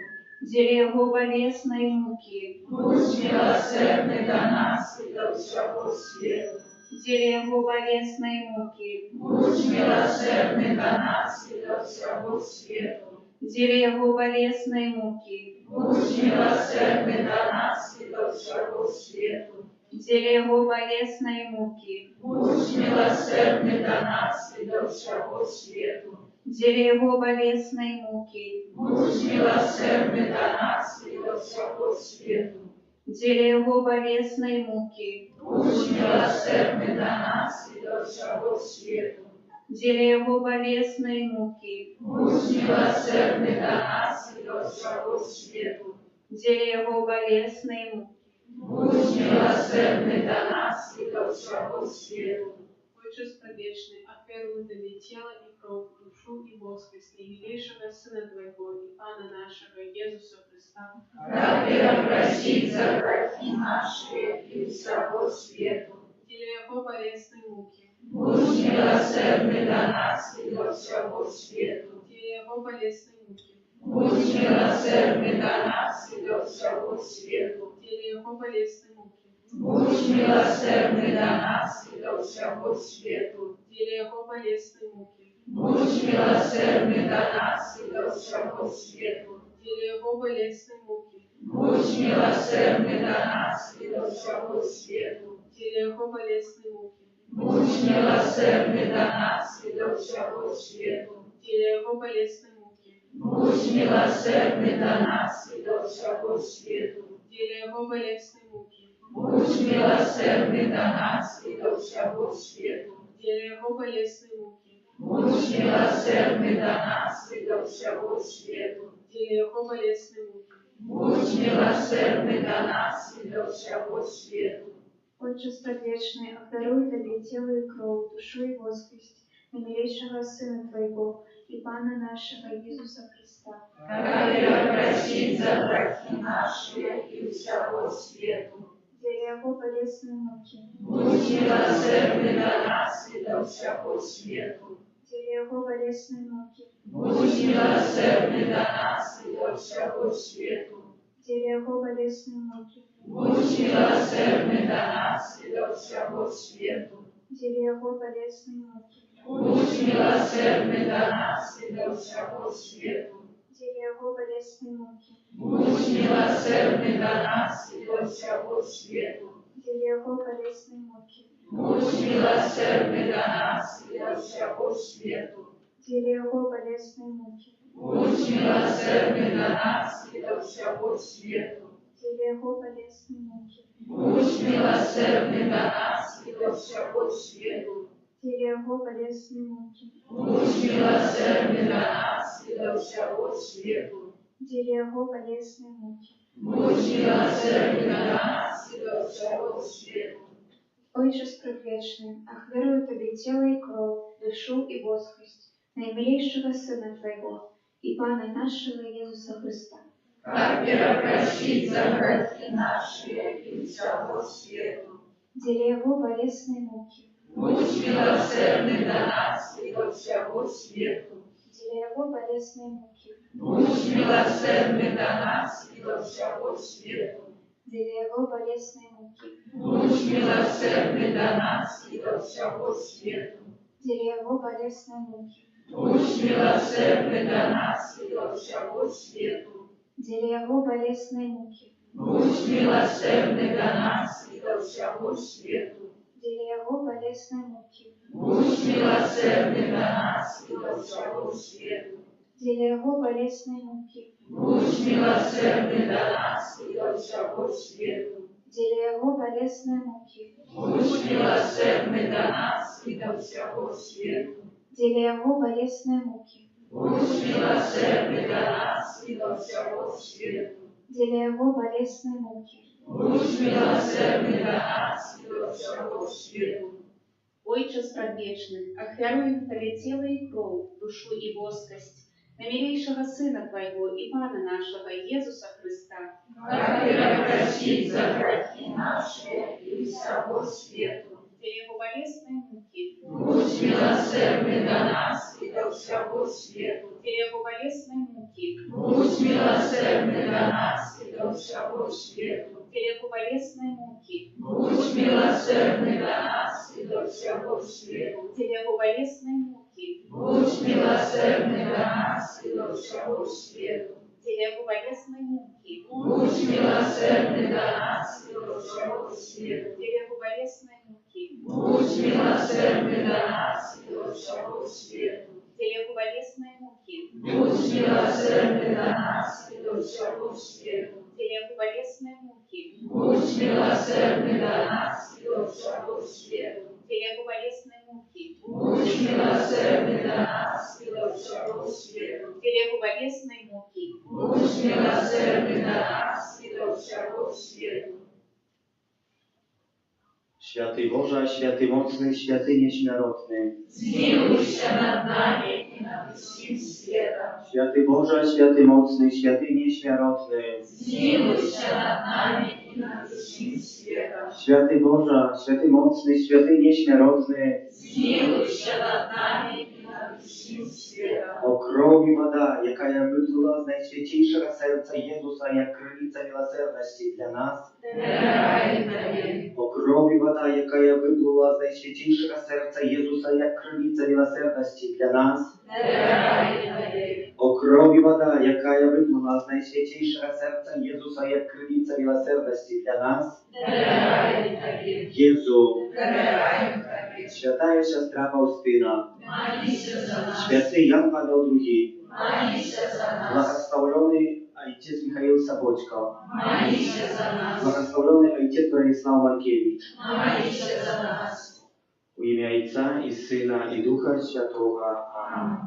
деле Его болезной муки, Будь милосердный до нас и до всего света. деле Его болезной муки, Будь милосердный до нас и до всего света. деле Его болезной муки, Будь милосердный до нас и до всего света. деле Его болезной муки, Будь милосердный до нас и до всего света. деле Его болезной муки, Будь милосердный до нас и до всего света. деле Его болезной муки, Будь милосердный до нас и до всего света. деле Его болезной муки, Будь милосердный до нас и до всего света. деле Его болезной муки. Будь милосердный до нас и до всего света. Отче Предвечный, охвярую Тебе тело и кровь, душу и воскость наимилейшего Сына Твоего и Пана нашего Иисуса Христа, Дабы простить за грехи наши и всего света. деле Его болезной муки, Будь милосердный до нас и до всего света. деле Его болезной муки, Будь милосердный до нас и до всего света. деле Его болезной муки, Будь милосердный до нас и до всего света. деле Его болезной муки, Будь милосердный до нас и до всего света. деле Его болезной муки, Будь милосердный до нас и до всего света. деле Его болезной муки, Будь милосердный до нас и до всего света. деле Его болезной муки, Будь милосердный до нас и до всего света. деле Его болезной муки, Будь милосердный до нас и до всего света. деле Его болезной муки, Будь милосердный до нас и до всего света. деле Его болезной муки. Будь милосердный до нас и до всего света. Отче Предвечный, охвярую Тебе тело и кровь, душу и воскость наимилейшего Сына Твоего и Пана нашего Иисуса Христа, который просит за грехи наши и всего свету. где Его болезные муки, Будь милосердный до нас и до всего свету. где Его болезные муки, Будь милосердный до нас и до всего свету. где Его болезные муки, Будь милосердный до нас и до всего свету. где Его болезные муки, Будь милосердный до нас и до всего свету. где Его болезные муки, Будь милосердный до нас и до всего свету. где Его болезные муки, Будь милосердный до нас и до всего свету. где Его болезные муки, Будь милосердный до нас и до всего свету. где Его болезные муки, Будь милосердный до нас и до всего свету. где Его болезные муки, Будь милосердный до нас и до всего свету. где Его болезные муки. Будь милосердный до нас и до всего свету. Отче предвечный, охверую Тебе тело и кровь, душу и воскость наимилейшего Сына Твоего и Пана нашего Иисуса Христа, Как простить за грехи наши и всего свету. где Его болезные муки, Будь милосердный до нас и до всего свету. где Его болезные муки, Будь милосердный до нас и до всего свету. где Его болезные муки, Будь милосердный до нас и до всего свету. где Его болезные муки, Будь милосердный до нас и до всего свету. где Его болезные муки, Будь милосердный до нас и до всего свету. где Его болезные муки, Будь милосердный до нас и до всего свету. где Его болезные муки, Будь милосердный до нас и до всего свету. где Его болезные муки, Будь милосердный до нас и до всего свету. где Его болезные муки, Будь милосердный до нас и до всего свету. где Его болезные муки. Будь милосердный до нас и до всего свету. Отче предвечный, охверуем Тебе тело и кровь, душу и воскость наимилейшего Сына Твоего и Пана нашего Иисуса Христа, Как простить за грехи наши и всего свету. где Его болезные муки, Будь милосердный до нас и до всего свету. где Его болезные муки, Будь милосердный до нас и до всего свету. где Его болезные муки, Будь милосердный до нас и до всего свету. где Его болезные муки, Будь милосердный до нас и до всего свету. где Его болезные муки, Будь милосердный до нас и до всего свету. где Его болезные муки, Будь милосердный до нас и до всего свету. где Его болезные муки, Будь милосердный до нас и до всего свету. где Его болезные муки, Будь милосердный до нас и до всего свету. где Его болезные муки, Будь милосердный до нас и до всего свету. где Его болезные муки. Будь милосердный до нас и до всего свету. Święty Boże, święty mocny, święty nieśmiertelny. Zmiłuj się nad nami i nad wszystkim światem. Święty Boże, święty mocny, święty nieśmiertelny. Zmiłuj się nad nami i nad wszystkim światem. Święty Boże, święty mocny, święty nieśmiertelny. Zmiłuj się nad nami i nad wszystkim światem. O krowi woda, jaka ja wypluła z najświętniejszego serca Jezusa, jak krynica miłosierności dla nas. Daraj Tobie. O krowi woda, jaka ja wypluła z najświętniejszego serca Jezusa, jak krynica miłosierności dla nas. Daraj Tobie. O krowi woda, jaka ja wypluła z najświętniejszego serca Jezusa, jak krynica miłosierności dla nas. Daraj Tobie. Jezu, Daraj Tobie. święta siostra Faustyna, Mali się za nas. święty Jan Paweł II, Mali się za nas. błogosławiony ojciec Michał Saboćko, Mali się za nas. błogosławiony ojciec Bronisław Markiewicz. Mali się za nas. W imię Ojca i Syna i Ducha Świętego. Amen.